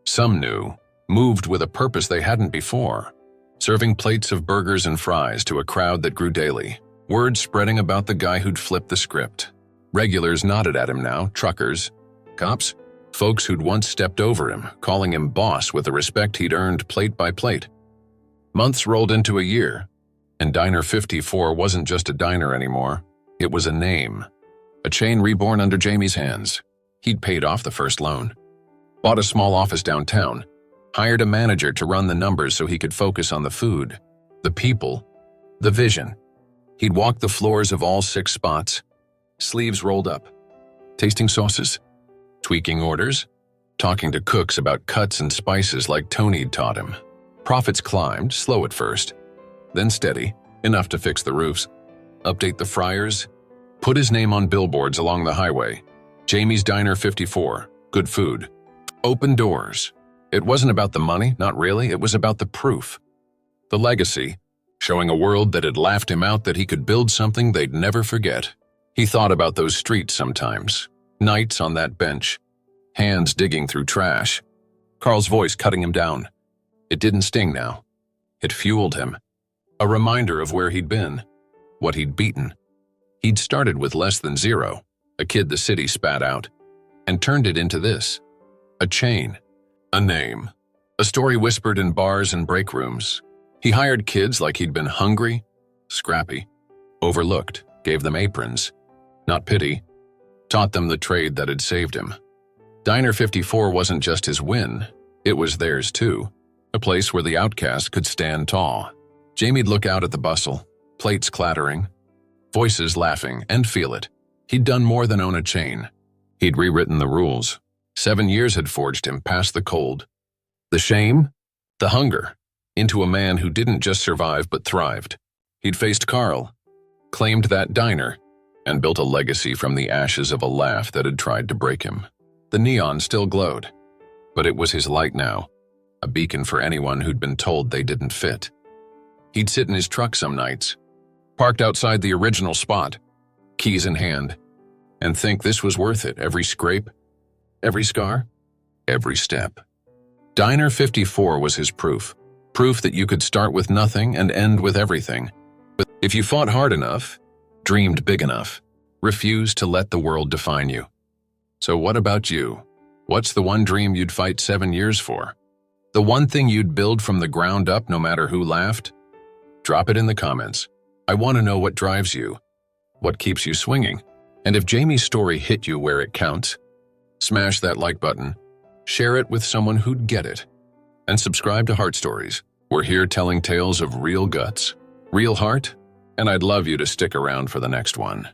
some new, moved with a purpose they hadn't before, serving plates of burgers and fries to a crowd that grew daily, word spreading about the guy who'd flipped the script. Regulars nodded at him now, truckers, cops, Folks who'd once stepped over him, calling him boss with the respect he'd earned plate by plate. Months rolled into a year, and Diner 54 wasn't just a diner anymore. It was a name. A chain reborn under Jamie's hands. He'd paid off the first loan, bought a small office downtown, hired a manager to run the numbers so he could focus on the food, the people, the vision. He'd walk the floors of all 6 spots, sleeves rolled up, tasting sauces, tweaking orders, talking to cooks about cuts and spices like Tony'd taught him. Profits climbed, slow at first, then steady, enough to fix the roofs, update the fryers, put his name on billboards along the highway. Jamie's Diner 54, good food. Open doors. It wasn't about the money, not really, it was about the proof. The legacy, showing a world that had laughed him out that he could build something they'd never forget. He thought about those streets sometimes, nights on that bench, hands digging through trash, Carl's voice cutting him down. It didn't sting now. It fueled him. A reminder of where he'd been, what he'd beaten. He'd started with less than 0, a kid the city spat out, and turned it into this. A chain, a name, a story whispered in bars and break rooms. He hired kids like he'd been hungry, scrappy, overlooked, gave them aprons, not pity, taught them the trade that had saved him. Diner 54 wasn't just his win, it was theirs too, a place where the outcast could stand tall. Jamie'd look out at the bustle, plates clattering, voices laughing, and feel it. He'd done more than own a chain. He'd rewritten the rules. 7 years had forged him past the cold, the shame, the hunger, into a man who didn't just survive but thrived. He'd faced Carl, claimed that diner, and built a legacy from the ashes of a laugh that had tried to break him. The neon still glowed, but it was his light now, a beacon for anyone who'd been told they didn't fit. He'd sit in his truck some nights, parked outside the original spot, keys in hand, and think this was worth it, every scrape, every scar, every step. Diner 54 was his proof that you could start with nothing and end with everything. But if you fought hard enough, dreamed big enough, refused to let the world define you. So what about you? What's the one dream you'd fight 7 years for? The one thing you'd build from the ground up no matter who laughed? Drop it in the comments. I want to know what drives you, what keeps you swinging. And if Jamie's story hit you where it counts, smash that like button, share it with someone who'd get it, and subscribe to Heart Stories. We're here telling tales of real guts, real heart, and I'd love you to stick around for the next one.